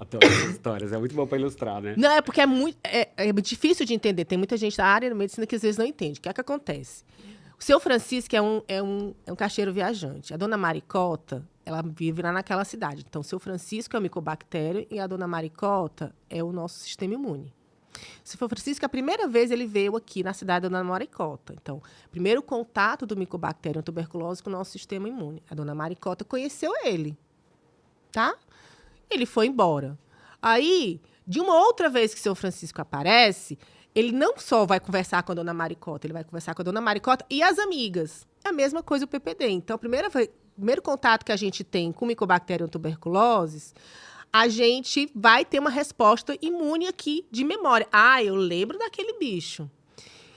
Adoro essas histórias, é muito bom para ilustrar, né? Não, é porque é muito difícil de entender. Tem muita gente da área da medicina que às vezes não entende. O que é que acontece? O seu Francisco é um caixeiro viajante. A Dona Maricota, ela vive lá naquela cidade. Então, o seu Francisco é o Mycobacterium e a Dona Maricota é o nosso sistema imune. O seu Francisco, a primeira vez ele veio aqui na cidade da Dona Maricota. Então, primeiro contato do Mycobacterium tuberculose com o nosso sistema imune. A Dona Maricota conheceu ele, tá? Ele foi embora. Aí, de uma outra vez que o seu Francisco aparece, ele não só vai conversar com a Dona Maricota, ele vai conversar com a Dona Maricota e as amigas. É a mesma coisa o PPD. Então, o primeiro contato que a gente tem com o Mycobacterium tuberculose, a gente vai ter uma resposta imune aqui de memória. Eu lembro daquele bicho.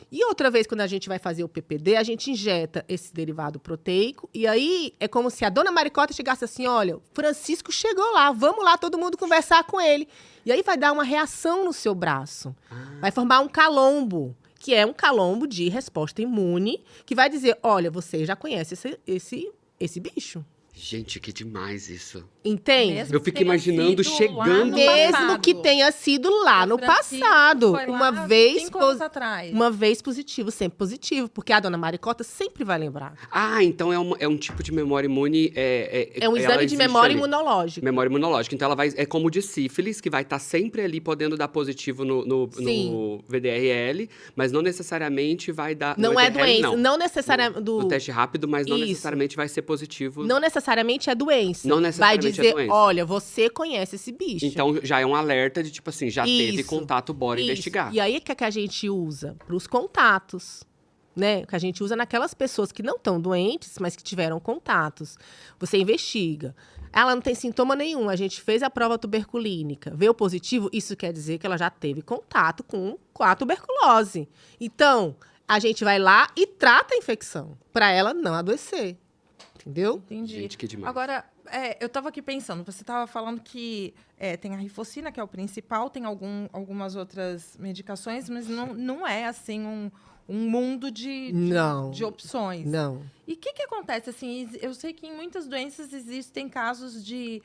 E outra vez, quando a gente vai fazer o PPD, a gente injeta esse derivado proteico. E aí, é como se a Dona Maricota chegasse assim, olha, Francisco chegou lá, vamos lá todo mundo conversar com ele. E aí vai dar uma reação no seu braço. Vai formar um calombo, que é um calombo de resposta imune, que vai dizer, olha, você já conhece esse bicho. Gente, que demais isso. Entende? Mesmo Eu que fico tenha imaginando sido chegando... lá no Mesmo passado. que tenha sido lá no Francisco passado. foi lá Uma vez 5 anos atrás. Uma vez positivo, sempre positivo. Porque a Dona Maricota sempre vai lembrar. Então é um tipo de memória imune... É um ela exame de existe memória ali. imunológica. Memória imunológica. Então, é como o de sífilis, que vai estar sempre ali podendo dar positivo no VDRL, mas não necessariamente vai dar... Não no é VDRL, doença. Não necessariamente... No teste rápido, mas não Isso. necessariamente vai ser positivo. Não necessariamente é doença. Não necessariamente vai dizer, é doença. olha, você conhece esse bicho. Então, já é um alerta de, tipo assim, já teve Isso. contato, bora investigar. E aí, o que a gente usa? Para os contatos, né? Que a gente usa naquelas pessoas que não estão doentes, mas que tiveram contatos. Você investiga. Ela não tem sintoma nenhum. A gente fez a prova tuberculínica. Veio positivo, isso quer dizer que ela já teve contato com a tuberculose. Então, a gente vai lá e trata a infecção, para ela não adoecer. entendeu? Entendi. Gente, que demais. Agora, eu estava aqui pensando, você estava falando que tem a rifocina, que é o principal, tem algumas outras medicações, mas não é, assim, um mundo de opções. Não. E o que acontece? Assim, eu sei que em muitas doenças existem casos de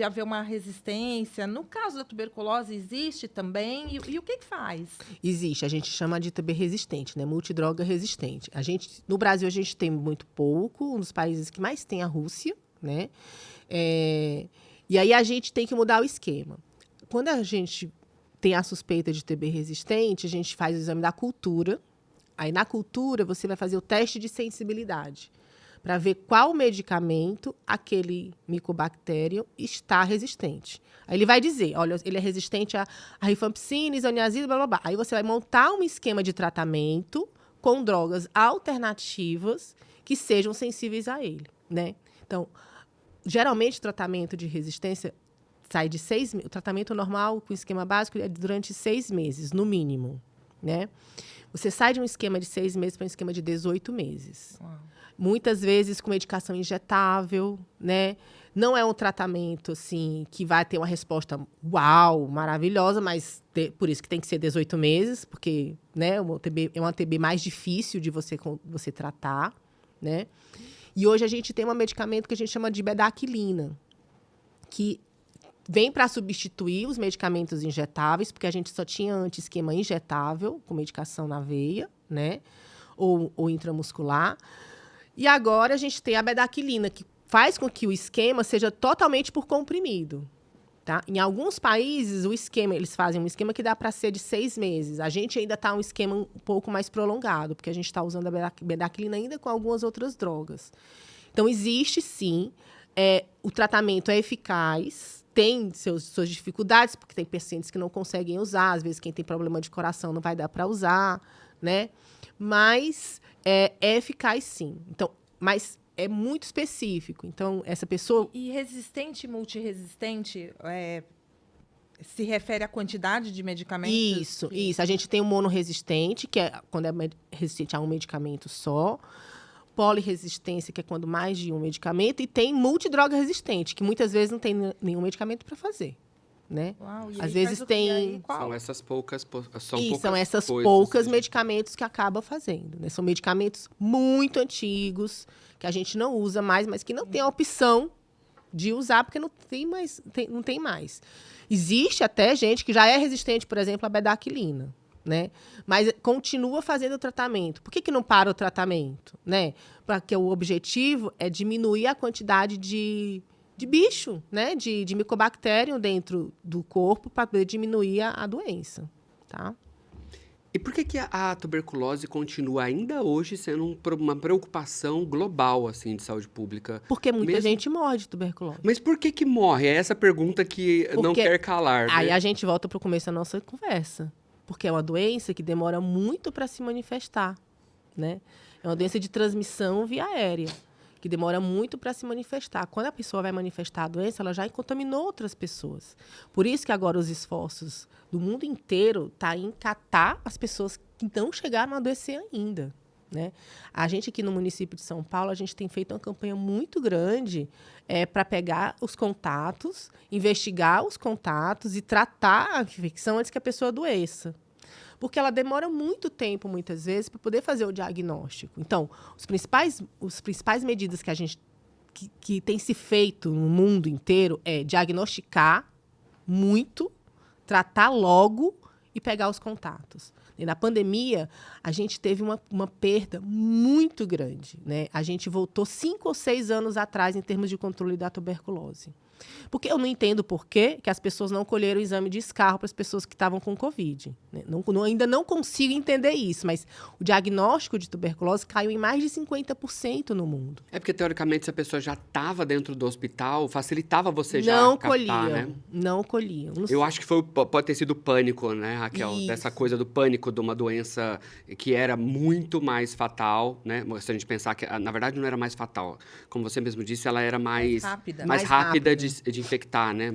haver uma resistência. No caso da tuberculose, existe também? E o que faz? Existe, a gente chama de TB resistente, né? Multidroga resistente. No Brasil, a gente tem muito pouco, um dos países que mais tem é a Rússia, né? E aí a gente tem que mudar o esquema. Quando a gente tem a suspeita de TB resistente, a gente faz o exame da cultura. Aí, na cultura, você vai fazer o teste de sensibilidade para ver qual medicamento aquele micobactério está resistente. Aí ele vai dizer, olha, ele é resistente a rifampicina, isoniazida, blá, blá, blá. Aí você vai montar um esquema de tratamento com drogas alternativas que sejam sensíveis a ele, né? Então, geralmente, o tratamento de resistência sai de 6 meses. O tratamento normal com esquema básico é durante 6 meses, no mínimo, né? Você sai de um esquema de 6 meses para um esquema de 18 meses. Uau. Muitas vezes com medicação injetável, né? Não é um tratamento, assim, que vai ter uma resposta uau, maravilhosa, mas por isso que tem que ser 18 meses, porque, né, é uma TB mais difícil de você tratar, né? E hoje a gente tem um medicamento que a gente chama de bedaquilina, que vem para substituir os medicamentos injetáveis, porque a gente só tinha antes esquema injetável, com medicação na veia, né? Ou intramuscular. E agora a gente tem a bedaquilina, que faz com que o esquema seja totalmente por comprimido. Tá? Em alguns países, eles fazem um esquema que dá para ser de 6 meses. A gente ainda está um esquema um pouco mais prolongado, porque a gente está usando a bedaquilina ainda com algumas outras drogas. Então, existe, sim, o tratamento é eficaz, tem suas dificuldades, porque tem pacientes que não conseguem usar, às vezes quem tem problema de coração não vai dar para usar, né? Mas é eficaz, sim. Então, mas é muito específico. Então, essa pessoa... E resistente e multiresistente se refere à quantidade de medicamentos? Isso. A gente tem o monoresistente, que é quando é resistente a um medicamento só. Poliresistência, que é quando mais de um medicamento. E tem multidroga resistente, que muitas vezes não tem nenhum medicamento para fazer. Né? Uau, Às vezes tem... São essas poucas... São essas poucas medicamentos que acaba fazendo. Né? São medicamentos muito antigos, que a gente não usa mais, mas que não tem a opção de usar, porque não tem mais. Existe até gente que já é resistente, por exemplo, à bedaquilina, né? Mas continua fazendo o tratamento. Por que não para o tratamento? Né? Porque o objetivo é diminuir a quantidade de bicho, né? De micobactério dentro do corpo para poder diminuir a doença, tá? E por que a tuberculose continua ainda hoje sendo uma preocupação global, assim, de saúde pública? Porque muita gente morre de tuberculose. Mas por que morre? É essa pergunta que não quer calar, né? Aí a gente volta para o começo da nossa conversa. Porque é uma doença que demora muito para se manifestar, né? É uma doença de transmissão via aérea, que demora muito para se manifestar. Quando a pessoa vai manifestar a doença, ela já contaminou outras pessoas. Por isso que agora os esforços do mundo inteiro estão em catar as pessoas que não chegaram a adoecer ainda, né? A gente aqui no município de São Paulo, a gente tem feito uma campanha muito grande para pegar os contatos, investigar os contatos e tratar a infecção antes que a pessoa adoeça. Porque ela demora muito tempo, muitas vezes, para poder fazer o diagnóstico. Então, os principais medidas que tem se feito no mundo inteiro é diagnosticar muito, tratar logo e pegar os contatos. E na pandemia, a gente teve uma perda muito grande, né? A gente voltou 5 ou 6 anos atrás em termos de controle da tuberculose. Porque eu não entendo por que as pessoas não colheram o exame de escarro para as pessoas que estavam com Covid. Né? Ainda não consigo entender isso, mas o diagnóstico de tuberculose caiu em mais de 50% no mundo. É porque, teoricamente, se a pessoa já estava dentro do hospital, facilitava você já captar, né? Não colhiam. Eu acho que pode ter sido o pânico, né, Raquel? Isso. Dessa coisa do pânico de uma doença que era muito mais fatal, né? Se a gente pensar que, na verdade, não era mais fatal. Como você mesmo disse, ela era mais rápida de infectar, né?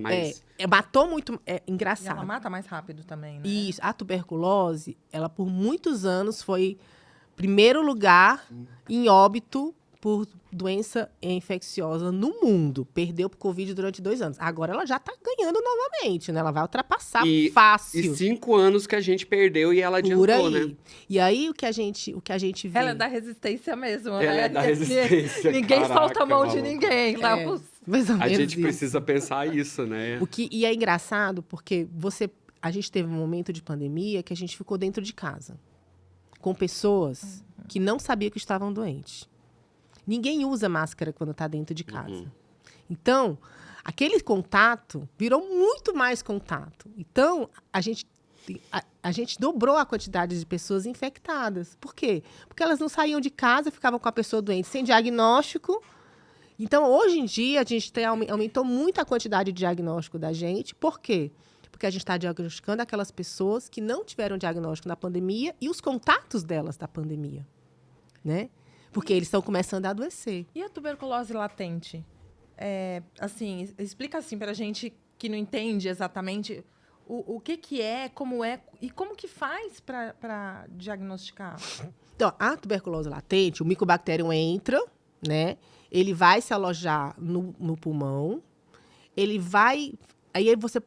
Matou muito... É E engraçado. ela mata mais rápido também, né? Isso. A tuberculose, ela por muitos anos foi primeiro lugar em óbito por doença infecciosa no mundo. Perdeu por Covid durante 2 anos. Agora ela já está ganhando novamente, né? Ela vai ultrapassar fácil. E 5 anos que a gente perdeu e ela adiantou, Por aí. né? E aí o que a gente vê... Ela é da resistência mesmo, Ela né? é da resistência, Ninguém caraca, solta a mão de maluco. ninguém. Lá mais ou A menos gente isso. precisa pensar isso, né? E é engraçado porque a gente teve um momento de pandemia que a gente ficou dentro de casa, com pessoas que não sabiam que estavam doentes. Ninguém usa máscara quando está dentro de casa. Então, aquele contato virou muito mais contato. Então, a gente dobrou a quantidade de pessoas infectadas. Por quê? Porque elas não saíam de casa, ficavam com a pessoa doente sem diagnóstico. Então, hoje em dia, a gente aumentou muito a quantidade de diagnóstico da gente. Por quê? Porque a gente está diagnosticando aquelas pessoas que não tiveram diagnóstico na pandemia e os contatos delas da pandemia, né? Porque eles estão começando a adoecer. E a tuberculose latente? Assim, explica assim para a gente que não entende exatamente o que é, e como que faz para diagnosticar. Então, a tuberculose latente, o Mycobacterium entra, né? Ele vai se alojar no pulmão, ele vai... Aí você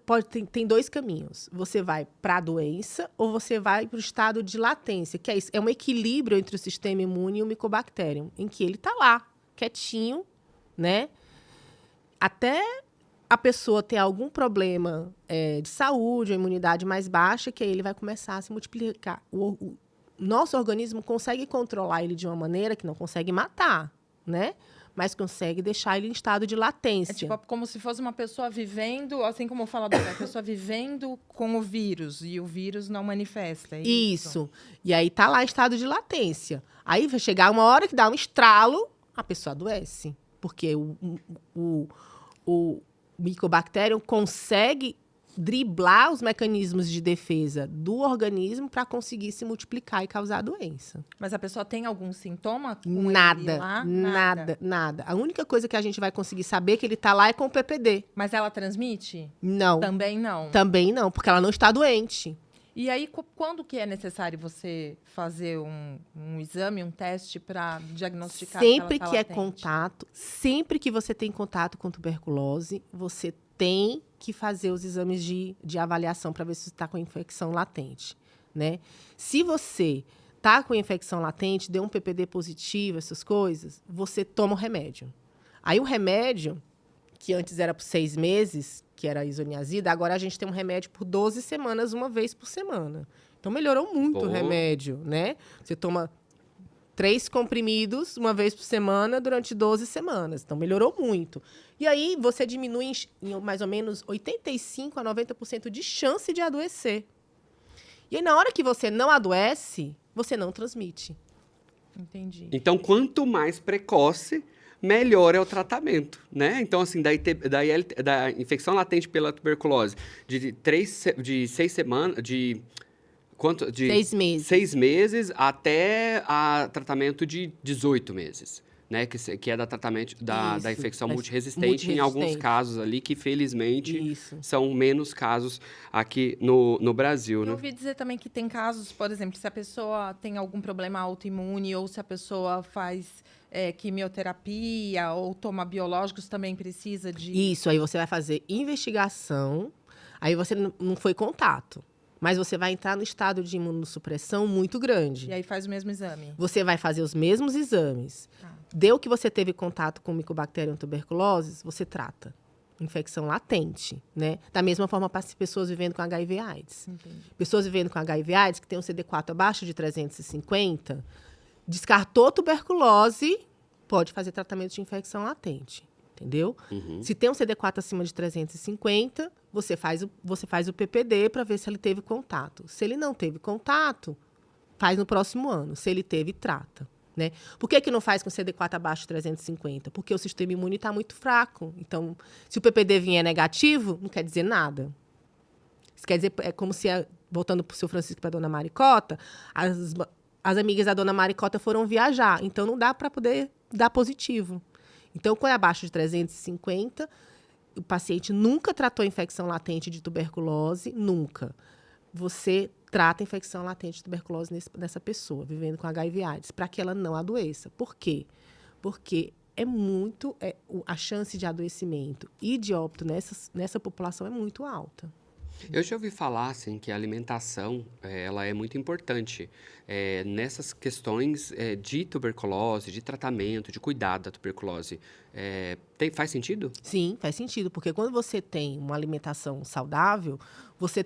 tem 2 caminhos. Você vai para a doença ou você vai para o estado de latência, que é isso. É um equilíbrio entre o sistema imune e o Mycobacterium, em que ele está lá, quietinho, né? Até a pessoa ter algum problema de saúde, ou imunidade mais baixa, que aí ele vai começar a se multiplicar. O nosso organismo consegue controlar ele de uma maneira que não consegue matar, né? Mas consegue deixar ele em estado de latência. É tipo como se fosse uma pessoa vivendo, assim como o falador, a pessoa vivendo com o vírus e o vírus não manifesta. É isso. E aí tá lá em estado de latência. Aí vai chegar uma hora que dá um estralo, a pessoa adoece. Porque o Mycobacterium consegue driblar os mecanismos de defesa do organismo para conseguir se multiplicar e causar a doença. Mas a pessoa tem algum sintoma? Nada. A única coisa que a gente vai conseguir saber que ele está lá é com o PPD. Mas ela transmite? Não. Também não? Também não, porque ela não está doente. E aí, quando que é necessário você fazer um exame, um teste para diagnosticar sempre que ela que latente? contato, sempre que você tem contato com tuberculose, você tem que fazer os exames de avaliação para ver se você está com infecção latente, né? Se você está com infecção latente, deu um PPD positivo, essas coisas, você toma o remédio. Aí o remédio, que antes era por 6 meses, que era a isoniazida, agora a gente tem um remédio por 12 semanas, uma vez por semana. Então, melhorou muito o remédio, né? Você toma 3 comprimidos, uma vez por semana, durante 12 semanas. Então, melhorou muito. E aí, você diminui em mais ou menos 85% a 90% de chance de adoecer. E aí, na hora que você não adoece, você não transmite. Entendi. Então, quanto mais precoce, melhor é o tratamento, né? Então, assim, da infecção latente pela tuberculose de 6 semanas, de 6 meses. 6 meses até a tratamento de 18 meses, né? Que é da tratamento da infecção multiresistente, em alguns casos ali, que felizmente são menos casos aqui no Brasil, Eu né? ouvi dizer também que tem casos, por exemplo, se a pessoa tem algum problema autoimune ou se a pessoa faz quimioterapia ou toma biológicos, também precisa de... Isso, aí você vai fazer investigação, aí você não foi contato. Mas você vai entrar no estado de imunossupressão muito grande. E aí faz o mesmo exame. Você vai fazer os mesmos exames. Deu que você teve contato com Mycobacterium tuberculosis, você trata. Infecção latente, né? Da mesma forma para as pessoas vivendo com HIV/AIDS. Entendi. Pessoas vivendo com HIV/AIDS que tem um CD4 abaixo de 350, descartou tuberculose, pode fazer tratamento de infecção latente. Entendeu? Se tem um CD4 acima de 350, você faz o PPD para ver se ele teve contato. Se ele não teve contato, faz no próximo ano. Se ele teve, trata. Né? Por que não faz com CD4 abaixo de 350? Porque o sistema imune está muito fraco. Então, se o PPD vier negativo, não quer dizer nada. Isso quer dizer, é como se, voltando para o seu Francisco e para a dona Maricota, as amigas da dona Maricota foram viajar. Então, não dá para poder dar positivo. Então, quando é abaixo de 350, o paciente nunca tratou infecção latente de tuberculose, nunca. Você trata a infecção latente de tuberculose nessa pessoa, vivendo com HIV/AIDS, para que ela não adoeça. Por quê? Porque a chance de adoecimento e de óbito nessa população é muito alta. Eu já ouvi falar, assim, que a alimentação, ela é muito importante nessas questões de tuberculose, de tratamento, de cuidado da tuberculose. Faz sentido? Sim, faz sentido, porque quando você tem uma alimentação saudável, você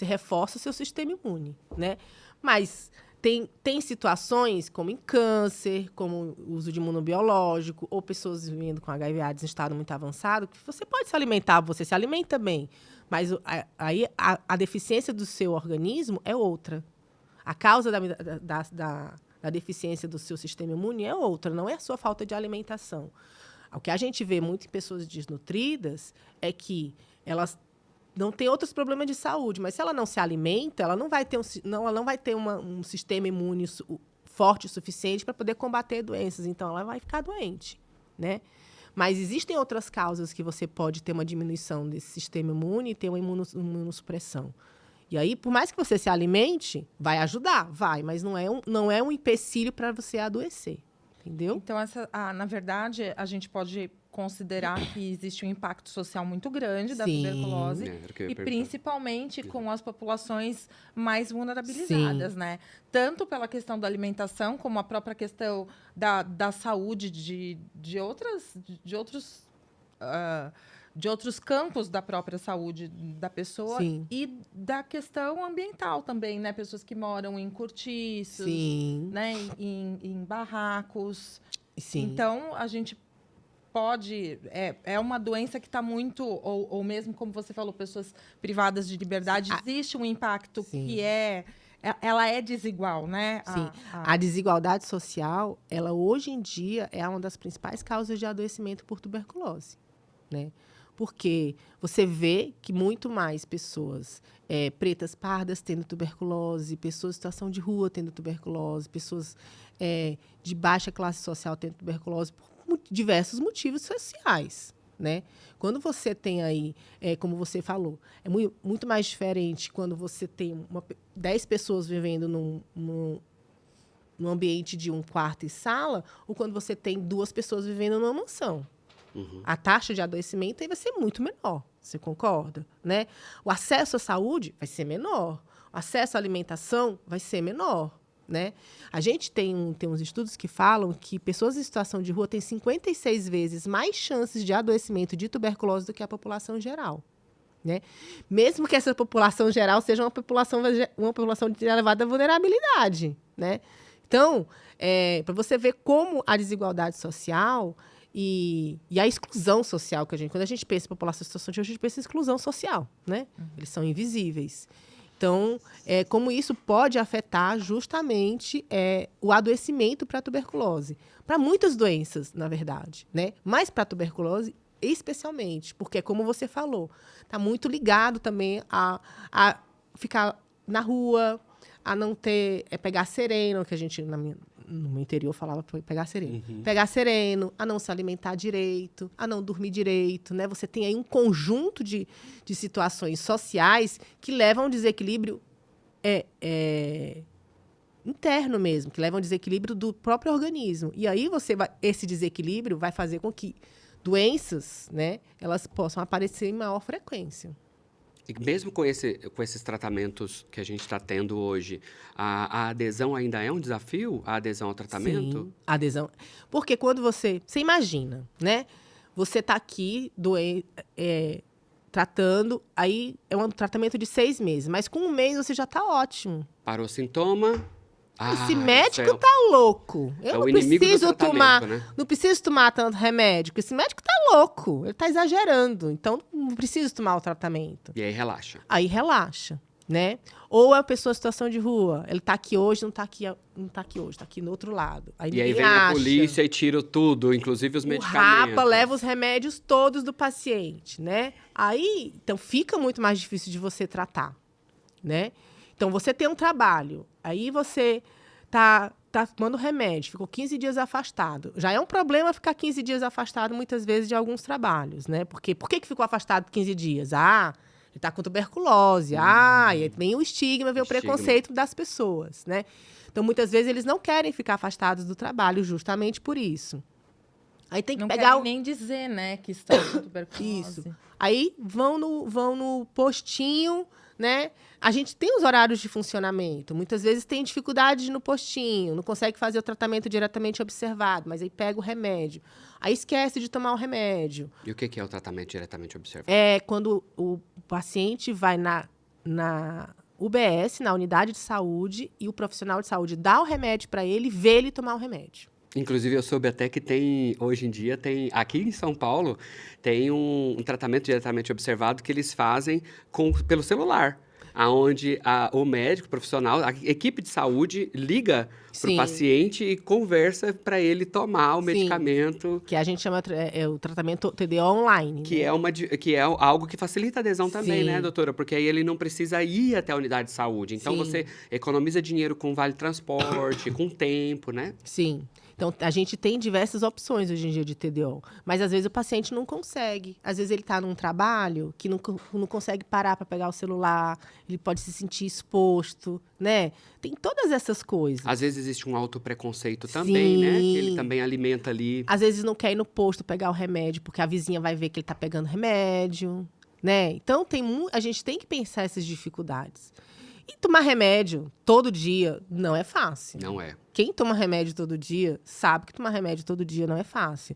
reforça o seu sistema imune, né? Mas tem situações como em câncer, como o uso de imunobiológico, ou pessoas vivendo com HIV/AIDS em estado muito avançado, que você pode se alimentar, você se alimenta bem, mas aí a deficiência do seu organismo é outra. A causa da deficiência do seu sistema imune é outra, não é a sua falta de alimentação. O que a gente vê muito em pessoas desnutridas é que elas não têm outros problemas de saúde, mas se ela não se alimenta, ela não vai ter um sistema imune forte o suficiente para poder combater doenças, então ela vai ficar doente, né? Mas existem outras causas que você pode ter uma diminuição desse sistema imune e ter uma imunossupressão. E aí, por mais que você se alimente, vai ajudar, mas não é um empecilho para você adoecer, entendeu? Então, na verdade, a gente pode considerar que existe um impacto social muito grande da tuberculose e principalmente com as populações mais vulnerabilizadas, né? Tanto pela questão da alimentação, como a própria questão da saúde de outros campos da própria saúde da pessoa. Sim. E da questão ambiental também, né? Pessoas que moram em cortiços, né? Em barracos. Sim. Então, a gente pode... É uma doença que está muito... Ou mesmo, como você falou, pessoas privadas de liberdade. Existe um impacto que ela é desigual, né? Sim. A desigualdade social, ela hoje em dia é uma das principais causas de adoecimento por tuberculose, né? Porque você vê que muito mais pessoas pretas, pardas tendo tuberculose, pessoas em situação de rua tendo tuberculose, pessoas de baixa classe social tendo tuberculose por diversos motivos sociais, né? Quando você tem aí, como você falou, é muito mais diferente quando você tem 10 pessoas vivendo num ambiente de um quarto e sala, ou quando você tem 2 pessoas vivendo numa mansão. Uhum. A taxa de adoecimento aí vai ser muito menor, você concorda? Né? O acesso à saúde vai ser menor, o acesso à alimentação vai ser menor. Né? A gente tem uns estudos que falam que pessoas em situação de rua têm 56 vezes mais chances de adoecimento de tuberculose do que a população geral. Né? Mesmo que essa população geral seja uma população de elevada vulnerabilidade. Né? Então, para você ver como a desigualdade social e a exclusão social, quando a gente pensa em população em situação de rua, a gente pensa em exclusão social. Né? Eles são invisíveis. Então, como isso pode afetar justamente o adoecimento para a tuberculose. Para muitas doenças, na verdade, né? Mas para a tuberculose, especialmente, porque, como você falou, está muito ligado também a ficar na rua, a não ter... pegar sereno, que a gente, no meu interior, falava pegar sereno. Uhum. Pegar sereno, a não se alimentar direito, a não dormir direito, né? Você tem aí um conjunto de situações sociais que levam a um desequilíbrio interno mesmo, que levam a um desequilíbrio do próprio organismo. E aí esse desequilíbrio vai fazer com que doenças, né, elas possam aparecer em maior frequência. E mesmo com esses tratamentos que a gente está tendo hoje, a adesão ainda é um desafio? A adesão ao tratamento? Sim, a adesão. Porque quando você imagina, né? Você está aqui tratando, aí é um tratamento de 6 meses, mas com 1 mês você já está ótimo. Parou o sintoma... Esse médico tá louco. Eu não preciso tomar tanto remédio, porque esse médico tá louco. Ele tá exagerando. Então, não preciso tomar o tratamento. E aí relaxa. Aí relaxa, né? Ou é uma pessoa em situação de rua. Ele tá aqui hoje, não tá aqui hoje, tá aqui no outro lado. E aí vem a polícia e tira tudo, inclusive os medicamentos. O rapa leva os remédios todos do paciente, né? Aí, então, fica muito mais difícil de você tratar, né? Então, você tem um trabalho, aí você tá tomando remédio, ficou 15 dias afastado. Já é um problema ficar 15 dias afastado, muitas vezes, de alguns trabalhos, né? Por que ficou afastado 15 dias? Ele tá com tuberculose. E aí vem o estigma, vem o preconceito das pessoas, né? Então, muitas vezes, eles não querem ficar afastados do trabalho justamente por isso. Aí tem que Não pegar querem nem dizer, né, que estão com tuberculose. Isso. Aí vão no postinho, né? A gente tem os horários de funcionamento. Muitas vezes tem dificuldade no postinho, não consegue fazer o tratamento diretamente observado, mas aí pega o remédio. Aí esquece de tomar o remédio. E o que é o tratamento diretamente observado? É quando o paciente vai na UBS, na unidade de saúde, e o profissional de saúde dá o remédio para ele e vê ele tomar o remédio. Inclusive, eu soube até que hoje em dia, aqui em São Paulo, tem um tratamento diretamente observado que eles fazem pelo celular, aonde o médico profissional, a equipe de saúde liga para o Sim. paciente e conversa para ele tomar o Sim. medicamento. Que a gente chama o tratamento TDO online. Que, né? que é algo que facilita a adesão também, Sim. né, doutora? Porque aí ele não precisa ir até a unidade de saúde. Então, Sim. você economiza dinheiro com vale transporte, com tempo, né? Sim. Então, a gente tem diversas opções hoje em dia de TDO. Mas, às vezes, o paciente não consegue. Às vezes, ele está num trabalho que não consegue parar para pegar o celular. Ele pode se sentir exposto, né? Tem todas essas coisas. Às vezes, existe um autopreconceito também, né? Que ele também alimenta ali. Às vezes, não quer ir no posto pegar o remédio, porque a vizinha vai ver que ele está pegando remédio, né? Então, a gente tem que pensar essas dificuldades. E tomar remédio todo dia não é fácil. Não é. Quem toma remédio todo dia sabe que tomar remédio todo dia não é fácil.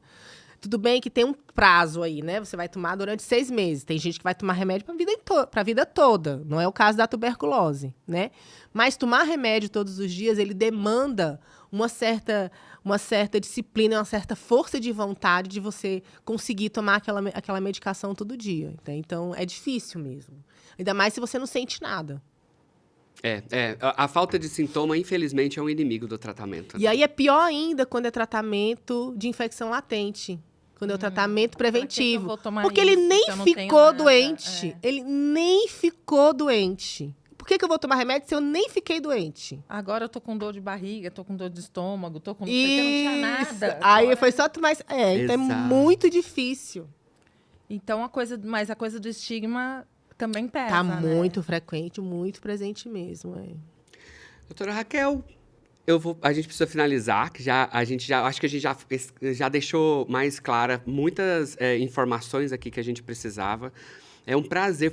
Tudo bem que tem um prazo aí, né? Você vai tomar durante 6 meses. Tem gente que vai tomar remédio para a vida toda. Não é o caso da tuberculose, né? Mas tomar remédio todos os dias, ele demanda uma certa disciplina, uma certa força de vontade de você conseguir tomar aquela medicação todo dia. Né? Então, é difícil mesmo. Ainda mais se você não sente nada. A falta de sintoma, infelizmente, é um inimigo do tratamento. E aí é pior ainda quando é tratamento de infecção latente. Quando é o tratamento preventivo. Porque ele nem ficou doente. Ele nem ficou doente. Por que eu vou tomar remédio se eu nem fiquei doente? Agora eu tô com dor de barriga, tô com dor de estômago, tô com... Porque não tinha nada. Aí Agora... foi só tomar... então é muito difícil. Então, a coisa do estigma... também pesa, tá né? muito frequente, muito presente mesmo. Doutora Raquel, a gente precisa finalizar, que acho que a gente já deixou mais clara muitas informações aqui que a gente precisava.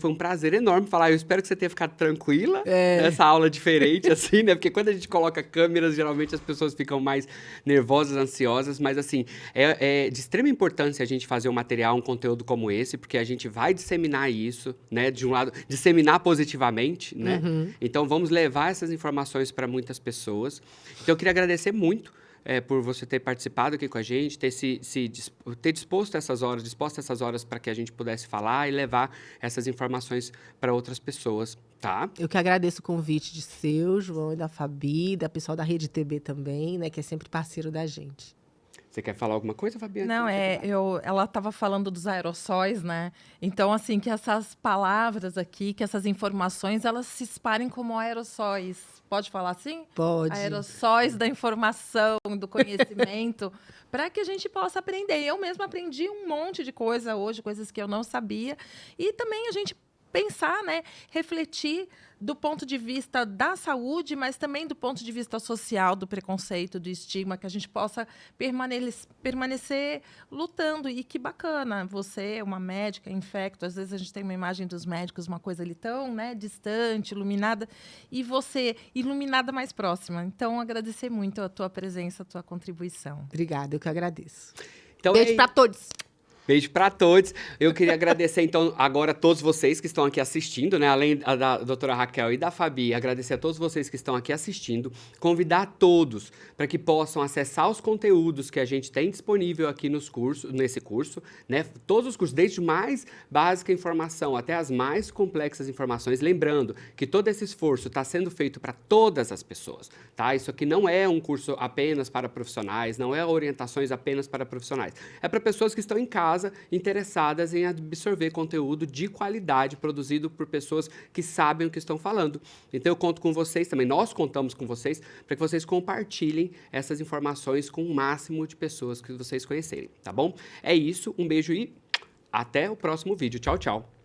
Foi um prazer enorme falar. Eu espero que você tenha ficado tranquila nessa aula diferente, assim, né? Porque quando a gente coloca câmeras, geralmente as pessoas ficam mais nervosas, ansiosas. Mas, assim, é de extrema importância a gente fazer um material, um conteúdo como esse, porque a gente vai disseminar isso, né? De um lado, disseminar positivamente, né? Uhum. Então, vamos levar essas informações para muitas pessoas. Então, eu queria agradecer muito por você ter participado aqui com a gente, ter disposto essas horas para que a gente pudesse falar e levar essas informações para outras pessoas, tá? Eu que agradeço o convite de seu, João, e da Fabi, da pessoal da Rede TB também, né, que é sempre parceiro da gente. Você quer falar alguma coisa, Fabiana? Não, ela estava falando dos aerossóis, né? Então, assim, que essas palavras aqui, que essas informações, elas se espalhem como aerossóis. Pode falar assim? Pode. Aerossóis da informação, do conhecimento, para que a gente possa aprender. Eu mesma aprendi um monte de coisa hoje, coisas que eu não sabia. E também a gente pensar, né, refletir do ponto de vista da saúde, mas também do ponto de vista social, do preconceito, do estigma, que a gente possa permanecer lutando. E que bacana, você é uma médica, infecto, às vezes a gente tem uma imagem dos médicos, uma coisa ali tão, né, distante, iluminada, e você iluminada mais próxima. Então, agradecer muito a tua presença, a tua contribuição. Obrigada, eu que agradeço. Então, beijo para todos. Beijo para todos. Eu queria agradecer, então, agora a todos vocês que estão aqui assistindo, né? Além da doutora Raquel e da Fabi, agradecer a todos vocês que estão aqui assistindo. Convidar todos para que possam acessar os conteúdos que a gente tem disponível aqui nesse curso, né? Todos os cursos, desde mais básica informação até as mais complexas informações. Lembrando que todo esse esforço está sendo feito para todas as pessoas, tá? Isso aqui não é um curso apenas para profissionais, não é orientações apenas para profissionais. É para pessoas que estão em casa, interessadas em absorver conteúdo de qualidade produzido por pessoas que sabem o que estão falando. Então, eu conto com vocês também, nós contamos com vocês, para que vocês compartilhem essas informações com o máximo de pessoas que vocês conhecerem, tá bom? É isso, um beijo e até o próximo vídeo. Tchau, tchau!